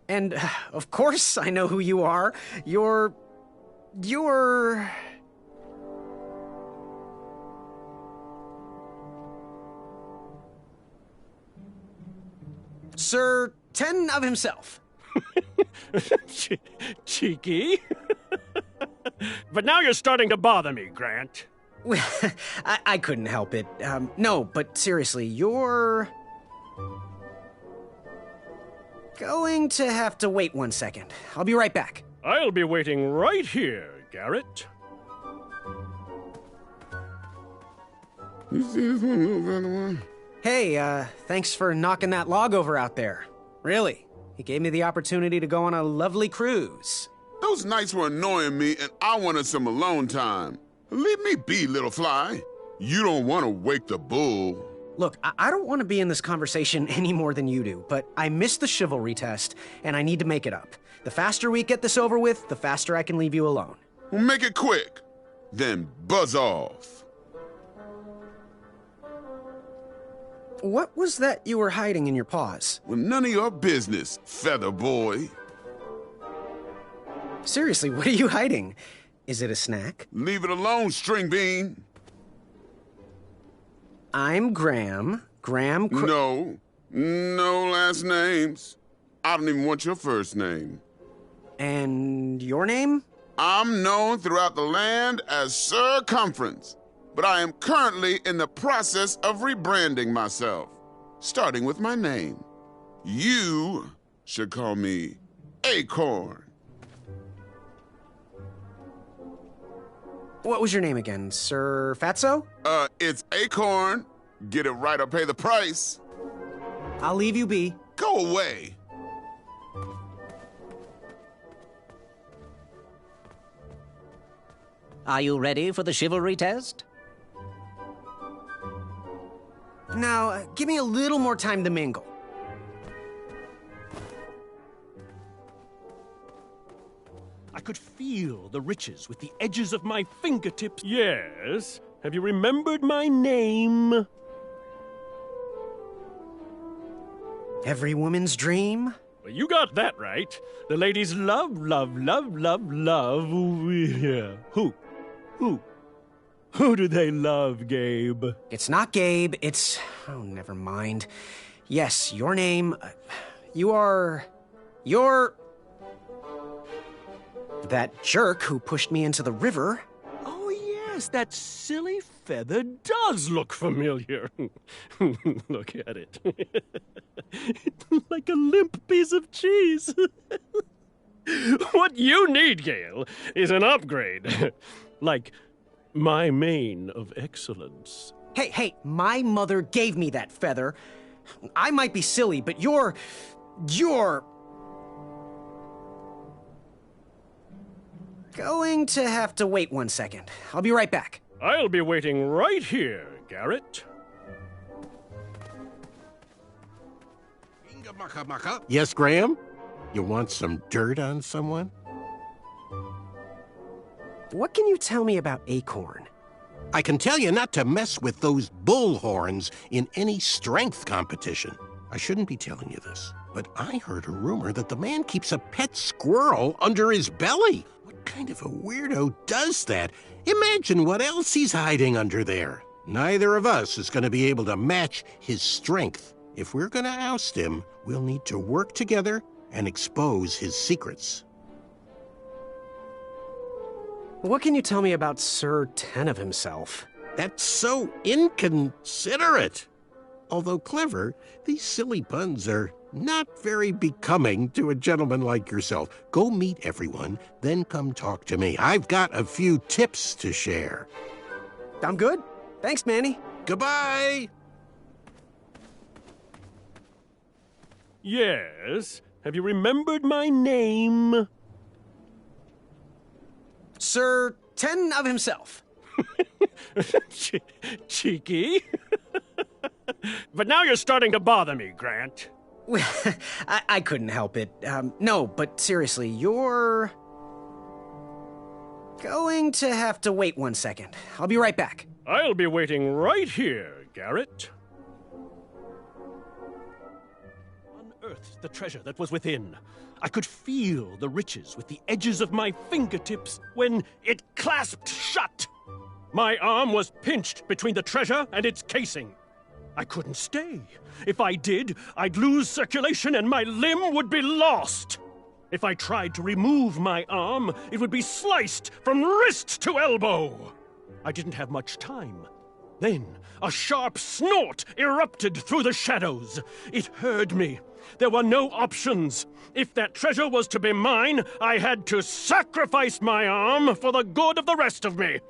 And, of course, I know who you are. You're... Sir Ten of himself. Cheeky. But now you're starting to bother me, Grant. Well, I couldn't help it. No, but seriously, you're... Going to have to wait 1 second. I'll be right back. I'll be waiting right here, Garrett. You see this one move right away? Hey, thanks for knocking that log over out there. Really, he gave me the opportunity to go on a lovely cruise. Those nights were annoying me, and I wanted some alone time. Leave me be, little fly. You don't want to wake the bull. Look, I don't want to be in this conversation any more than you do, but I missed the chivalry test, and I need to make it up. The faster we get this over with, the faster I can leave you alone. Well, make it quick. Then buzz off. What was that you were hiding in your paws? Well, none of your business, feather boy. Seriously, what are you hiding? Is it a snack? Leave it alone, string bean. I'm Graham. No last names. I don't even want your first name. And your name? I'm known throughout the land as Circumference, but I am currently in the process of rebranding myself, starting with my name. You should call me Acorn. What was your name again, Sir Fatso? It's Acorn. Get it right or pay the price. I'll leave you be. Go away. Are you ready for the chivalry test? Now, give me a little more time to mingle. I could feel the riches with the edges of my fingertips. Yes. Have you remembered my name? Every woman's dream? Well, you got that right. The ladies love. Yeah. Who do they love, Gabe? It's not Gabe, it's... Oh, never mind. Yes, your name... You're... That jerk who pushed me into the river. Oh, yes, that silly feather does look familiar. Look at it. Like a limp piece of cheese. What you need, Gale, is an upgrade. Like my mane of excellence. Hey, my mother gave me that feather. I might be silly, but you're... Going to have to wait 1 second. I'll be right back. I'll be waiting right here, Garrett. Yes, Graham? You want some dirt on someone? What can you tell me about Acorn? I can tell you not to mess with those bull horns in any strength competition. I shouldn't be telling you this, but I heard a rumor that the man keeps a pet squirrel under his belly. What kind of a weirdo does that? Imagine what else he's hiding under there. Neither of us is going to be able to match his strength. If we're going to oust him, we'll need to work together and expose his secrets. What can you tell me about Sir Ten of himself? That's so inconsiderate. Although clever, these silly puns are not very becoming to a gentleman like yourself. Go meet everyone, then come talk to me. I've got a few tips to share. I'm good. Thanks, Manny. Goodbye! Yes. Have you remembered my name? Sir Ten of himself. Cheeky. But now you're starting to bother me, Grant. I couldn't help it. No, but seriously, you're... Going to have to wait 1 second. I'll be right back. I'll be waiting right here, Garrett. Unearthed the treasure that was within. I could feel the riches with the edges of my fingertips when it clasped shut. My arm was pinched between the treasure and its casing. I couldn't stay. If I did, I'd lose circulation and my limb would be lost. If I tried to remove my arm, it would be sliced from wrist to elbow. I didn't have much time. Then a sharp snort erupted through the shadows. It heard me. There were no options. If that treasure was to be mine, I had to sacrifice my arm for the good of the rest of me.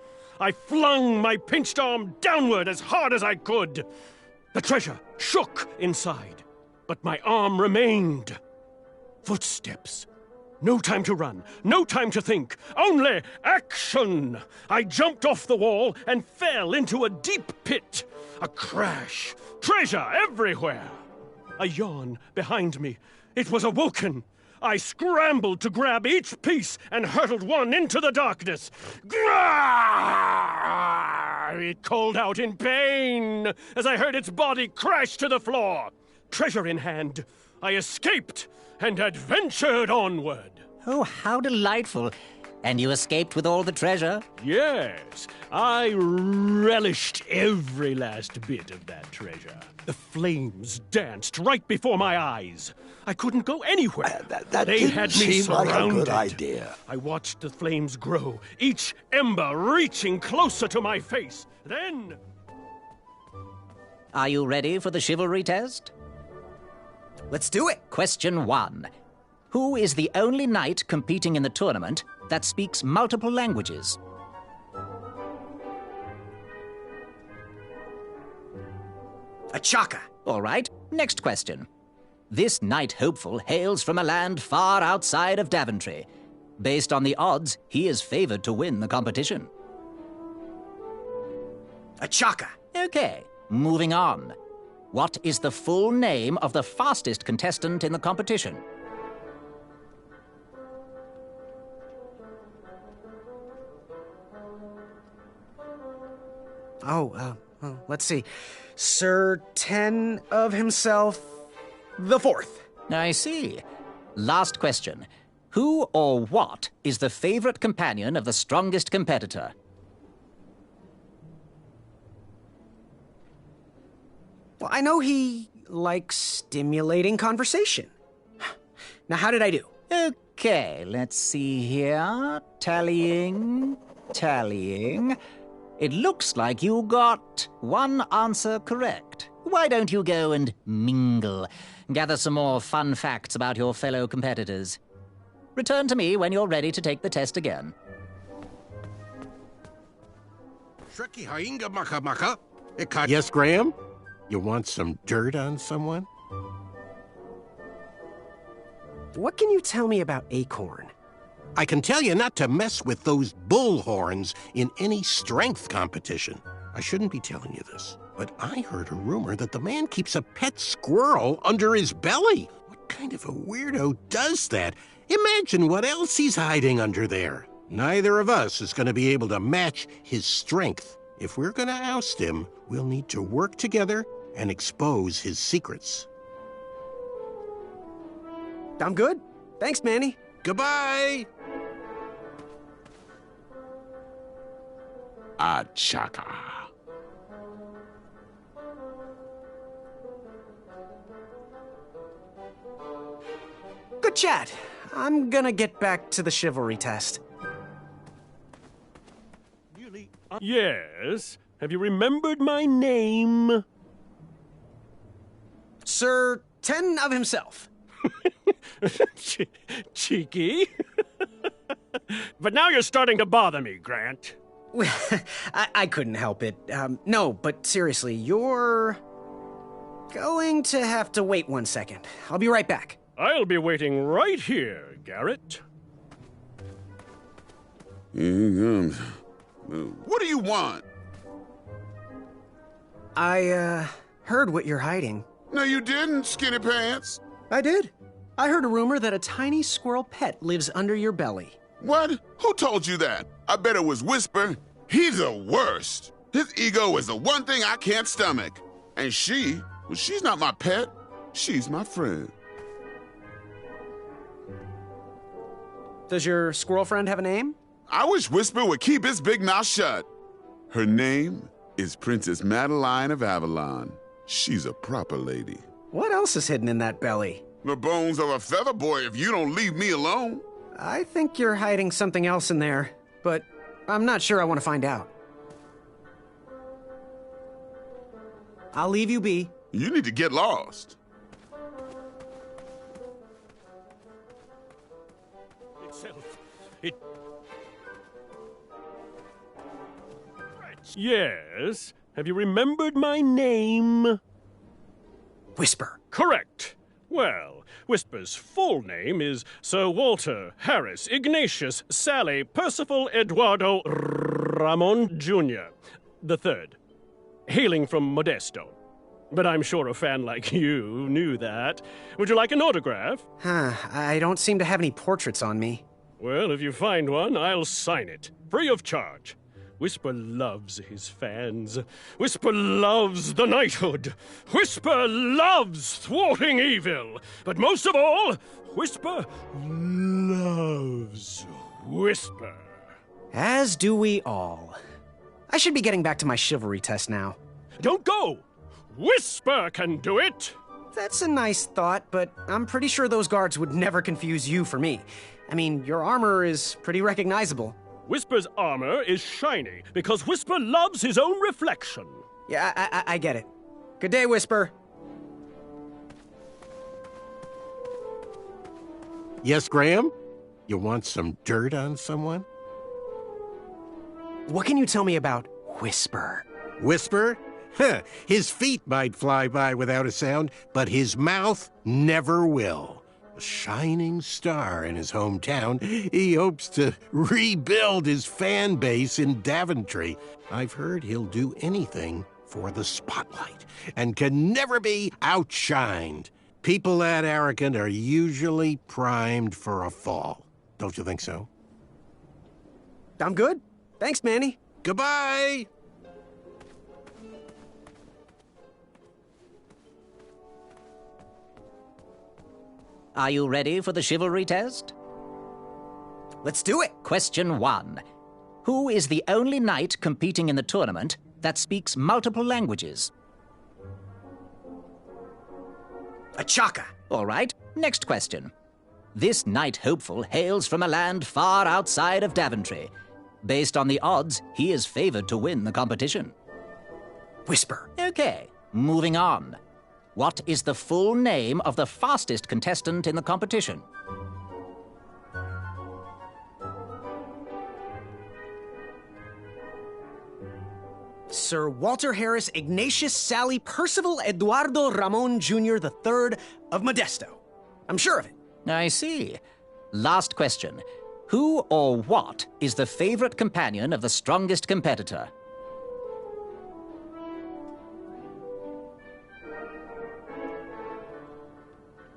I flung my pinched arm downward as hard as I could. The treasure shook inside, but my arm remained. Footsteps. No time to run, no time to think, only action! I jumped off the wall and fell into a deep pit. A crash. Treasure everywhere. A yawn behind me. It was awoken. I scrambled to grab each piece and hurtled one into the darkness. Grrrr! It called out in pain as I heard its body crash to the floor. Treasure in hand, I escaped and adventured onward. Oh, how delightful. And you escaped with all the treasure? Yes, I relished every last bit of that treasure. The flames danced right before my eyes. I couldn't go anywhere. That they didn't had me seem like a good surrounded. idea. I watched the flames grow, each ember reaching closer to my face. Then... Are you ready for the chivalry test? Let's do it. Question 1. Who is the only knight competing in the tournament that speaks multiple languages? Achaka. All right, next question. This knight hopeful hails from a land far outside of Daventry. Based on the odds, he is favored to win the competition. Achaka. Okay, moving on. What is the full name of the fastest contestant in the competition? Let's see. Sir Ten of himself, the fourth. I see. Last question. Who or what is the favorite companion of the strongest competitor? Well, I know he likes stimulating conversation. Now, how did I do? Okay, let's see here. Tallying. It looks like you got one answer correct. Why don't you go and mingle? Gather some more fun facts about your fellow competitors. Return to me when you're ready to take the test again. Yes, Graham? You want some dirt on someone? What can you tell me about Acorn? I can tell you not to mess with those bull horns in any strength competition. I shouldn't be telling you this, but I heard a rumor that the man keeps a pet squirrel under his belly. What kind of a weirdo does that? Imagine what else he's hiding under there. Neither of us is going to be able to match his strength. If we're going to oust him, we'll need to work together and expose his secrets. I'm good. Thanks, Manny. Goodbye! Achaka. Good chat. I'm gonna get back to the chivalry test. Yes? Have you remembered my name? Sir Ten of himself. Cheeky. But now you're starting to bother me, Grant. I couldn't help it. No, but seriously, you're going to have to wait 1 second. I'll be right back. I'll be waiting right here, Garrett. What do you want? I, heard what you're hiding. No, you didn't, Skinny Pants. I did. I heard a rumor that a tiny squirrel pet lives under your belly. What? Who told you that? I bet it was Whisper. He's the worst. His ego is the one thing I can't stomach. And she's not my pet. She's my friend. Does your squirrel friend have a name? I wish Whisper would keep his big mouth shut. Her name is Princess Madeline of Avalon. She's a proper lady. What else is hidden in that belly? The bones of a feather boy if you don't leave me alone. I think you're hiding something else in there, but I'm not sure I want to find out. I'll leave you be. You need to get lost. Yes? Have you remembered my name? Whisper. Correct. Well, Whisper's full name is Sir Walter Harris Ignatius Sally Percival Eduardo Ramon Jr. the Third, hailing from Modesto. But I'm sure a fan like you knew that. Would you like an autograph? I don't seem to have any portraits on me. Well, if you find one, I'll sign it, free of charge. Whisper loves his fans. Whisper loves the knighthood. Whisper loves thwarting evil. But most of all, Whisper loves Whisper. As do we all. I should be getting back to my chivalry test now. Don't go! Whisper can do it! That's a nice thought, but I'm pretty sure those guards would never confuse you for me. I mean, your armor is pretty recognizable. Whisper's armor is shiny because Whisper loves his own reflection. Yeah, I get it. Good day, Whisper. Yes, Graham? You want some dirt on someone? What can you tell me about Whisper? Whisper? Huh, his feet might fly by without a sound, but his mouth never will. A shining star in his hometown, he hopes to rebuild his fan base in Daventry. I've heard he'll do anything for the spotlight and can never be outshined. People that arrogant are usually primed for a fall. Don't you think so? I'm good. Thanks, Manny. Goodbye! Are you ready for the chivalry test? Let's do it. Question 1. Who is the only knight competing in the tournament that speaks multiple languages? Achaka. All right. Next question. This knight hopeful hails from a land far outside of Daventry. Based on the odds, he is favored to win the competition. Whisper. Okay. Moving on. What is the full name of the fastest contestant in the competition? Sir Walter Harris Ignatius Sally Percival Eduardo Ramon Jr. the Third of Modesto. I'm sure of it. I see. Last question. Who or what is the favorite companion of the strongest competitor?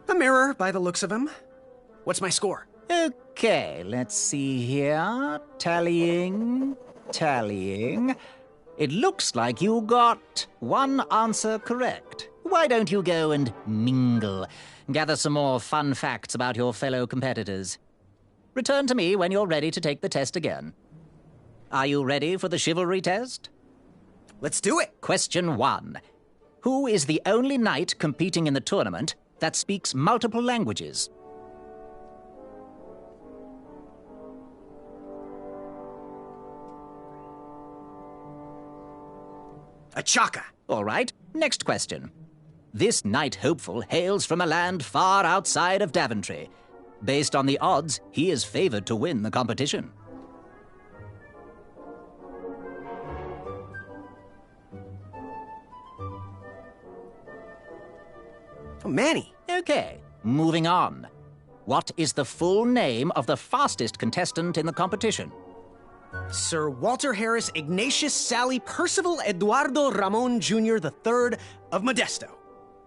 A mirror, by the looks of him. What's my score? Okay, let's see here. Tallying. It looks like you got one answer correct. Why don't you go and mingle? Gather some more fun facts about your fellow competitors. Return to me when you're ready to take the test again. Are you ready for the chivalry test? Let's do it. Question 1. Who is the only knight competing in the tournament that speaks multiple languages? Achaka. All right. Next question. This knight hopeful hails from a land far outside of Daventry. Based on the odds, he is favored to win the competition. Oh, Manny. Okay, moving on. What is the full name of the fastest contestant in the competition? Sir Walter Harris Ignatius Sally Percival Eduardo Ramon Jr. the Third of Modesto.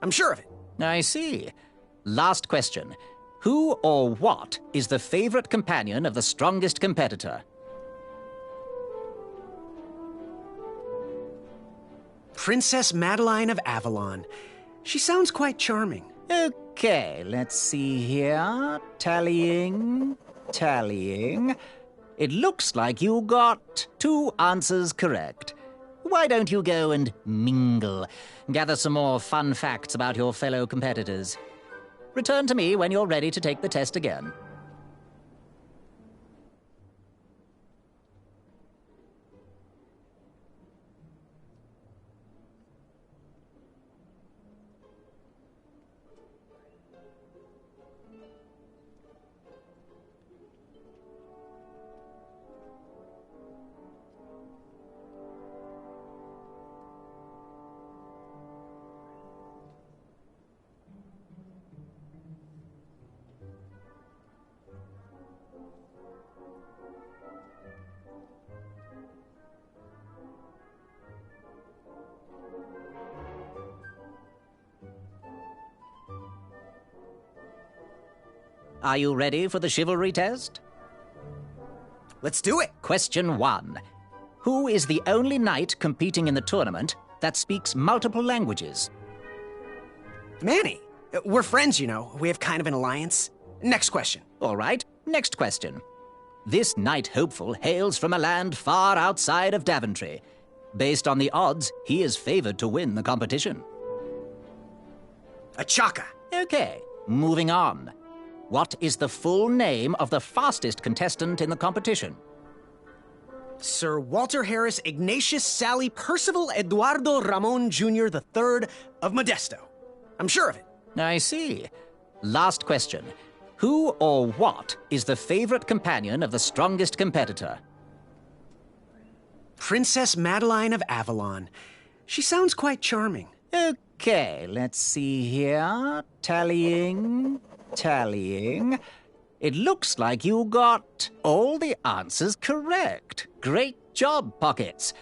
I'm sure of it. I see. Last question. Who or what is the favorite companion of the strongest competitor? Princess Madeline of Avalon. She sounds quite charming. Okay, let's see here. Tallying. It looks like you got 2 answers correct. Why don't you go and mingle? Gather some more fun facts about your fellow competitors. Return to me when you're ready to take the test again. Are you ready for the chivalry test? Let's do it. Question 1. Who is the only knight competing in the tournament that speaks multiple languages? Manny. We're friends, you know. We have kind of an alliance. Next question. All right, next question. This knight hopeful hails from a land far outside of Daventry. Based on the odds, he is favored to win the competition. Achaka. Okay, moving on. What is the full name of the fastest contestant in the competition? Sir Walter Harris Ignatius Sally Percival Eduardo Ramon Jr. III of Modesto. I'm sure of it. I see. Last question. Who or what is the favorite companion of the strongest competitor? Princess Madeline of Avalon. She sounds quite charming. Okay, let's see here. Tallying. It looks like you got all the answers correct. Great job, Pockets.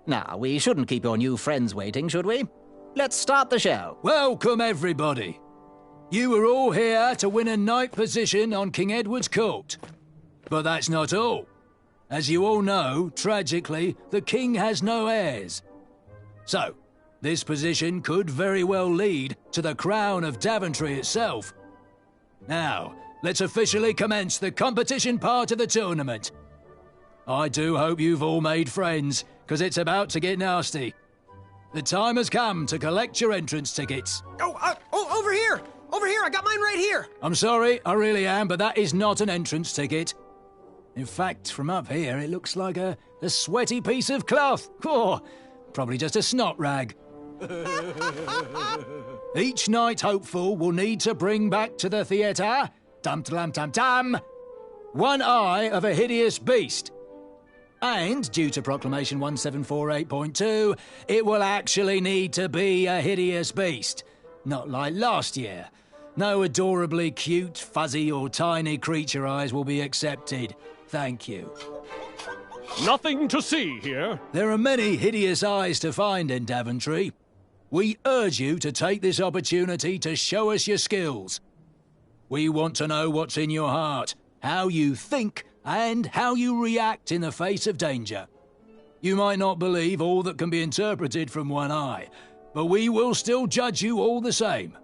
Now, we shouldn't keep your new friends waiting, should we? Let's start the show. Welcome, everybody. You are all here to win a knight position on King Edward's court. But that's not all. As you all know, tragically, the king has no heirs. So, this position could very well lead to the crown of Daventry itself. Now, let's officially commence the competition part of the tournament. I do hope you've all made friends, because it's about to get nasty. The time has come to collect your entrance tickets. Oh, over here! Over here, I got mine right here! I'm sorry, I really am, but that is not an entrance ticket. In fact, from up here, it looks like a sweaty piece of cloth. Oh, probably just a snot rag. Each knight hopeful will need to bring back to the theatre, dum-dum-dum-dum, one eye of a hideous beast. And, due to Proclamation 1748.2, it will actually need to be a hideous beast. Not like last year. No adorably cute, fuzzy or tiny creature eyes will be accepted. Thank you. Nothing to see here. There are many hideous eyes to find in Daventry. We urge you to take this opportunity to show us your skills. We want to know what's in your heart, how you think, and how you react in the face of danger. You might not believe all that can be interpreted from one eye, but we will still judge you all the same.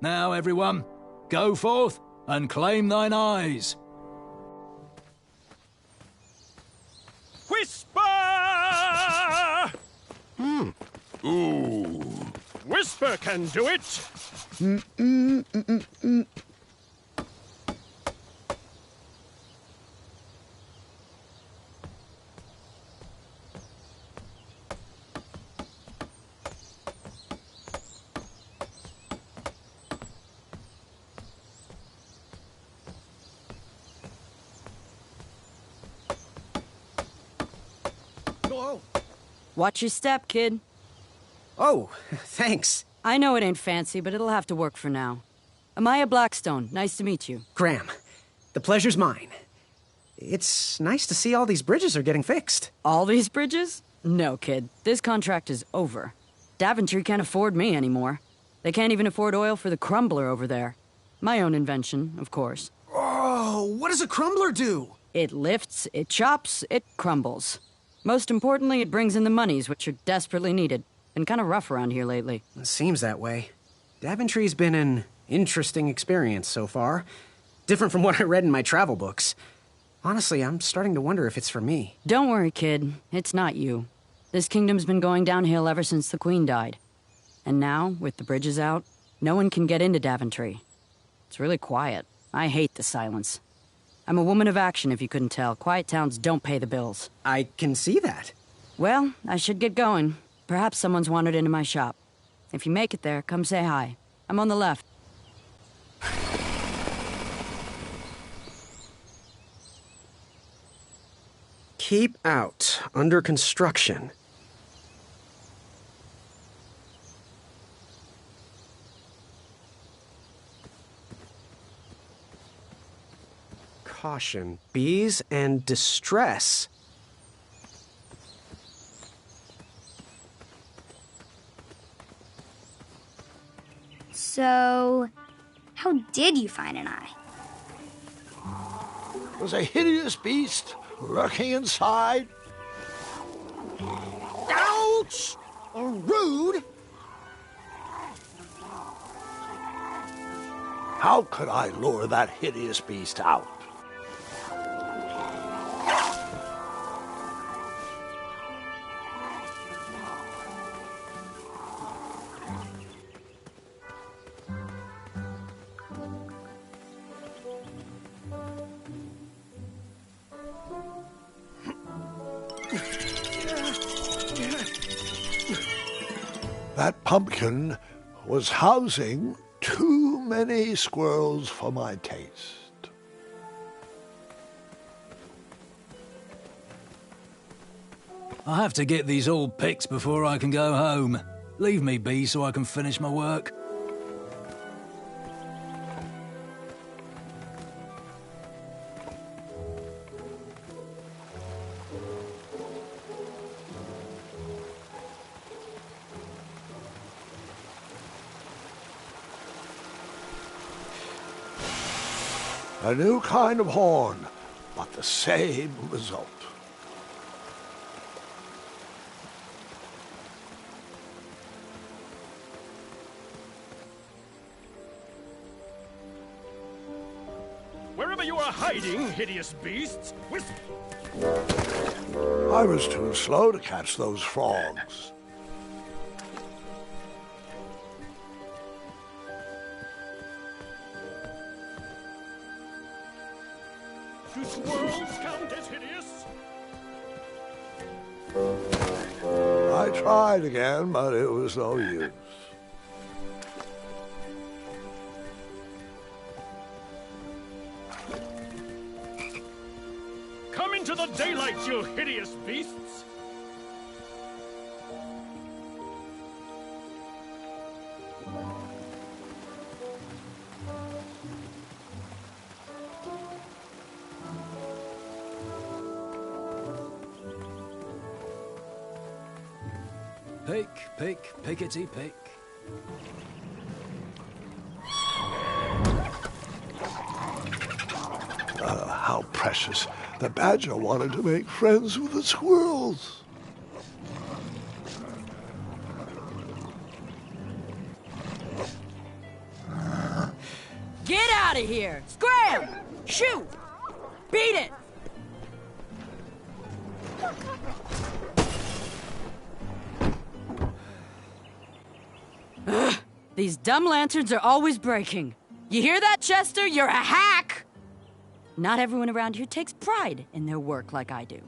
Now, everyone, go forth and claim thine eyes. Whisper! Ooh. Whisper can do it. Watch your step, kid. Oh, thanks. I know it ain't fancy, but it'll have to work for now. Amaya Blackstone, nice to meet you. Graham, the pleasure's mine. It's nice to see all these bridges are getting fixed. All these bridges? No, kid. This contract is over. Daventry can't afford me anymore. They can't even afford oil for the crumbler over there. My own invention, of course. Oh, what does a crumbler do? It lifts, it chops, it crumbles. Most importantly, it brings in the monies, which are desperately needed. Been kind of rough around here lately. It seems that way. Daventry's been an interesting experience so far. Different from what I read in my travel books. Honestly, I'm starting to wonder if it's for me. Don't worry, kid. It's not you. This kingdom's been going downhill ever since the Queen died. And now, with the bridges out, no one can get into Daventry. It's really quiet. I hate the silence. I'm a woman of action, if you couldn't tell. Quiet towns don't pay the bills. I can see that. Well, I should get going. Perhaps someone's wandered into my shop. If you make it there, come say hi. I'm on the left. Keep out. Under construction. Caution. Bees and distress. So, how did you find an eye? was a hideous beast lurking inside. Ouch! Rude! How could I lure that hideous beast out? That pumpkin was housing too many squirrels for my taste. I have to get these all picked before I can go home. Leave me be so I can finish my work. A new kind of horn, but the same result. Wherever you are hiding, hideous beasts, I was too slow to catch those frogs. Do squirrels count as hideous? I tried again, but it was no use. Come into the daylight, you hideous beasts! Pick, pick, pickety pick. How precious. The badger wanted to make friends with the squirrels. Get out of here! Scram! Shoot! Beat it! Ugh, these dumb lanterns are always breaking. You hear that, Chester? You're a hack! Not everyone around here takes pride in their work like I do.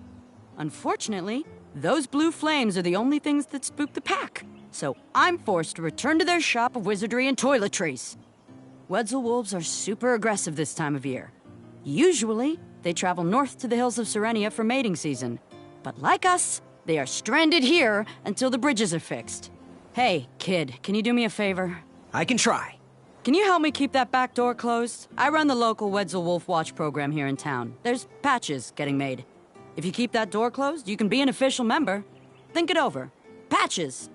Unfortunately, those blue flames are the only things that spook the pack. So I'm forced to return to their shop of wizardry and toiletries. Wetzel wolves are super aggressive this time of year. Usually, they travel north to the hills of Serenia for mating season. But like us, they are stranded here until the bridges are fixed. Hey, kid, can you do me a favor? I can try. Can you help me keep that back door closed? I run the local Wetzel Wolf Watch program here in town. There's patches getting made. If you keep that door closed, you can be an official member. Think it over. Patches,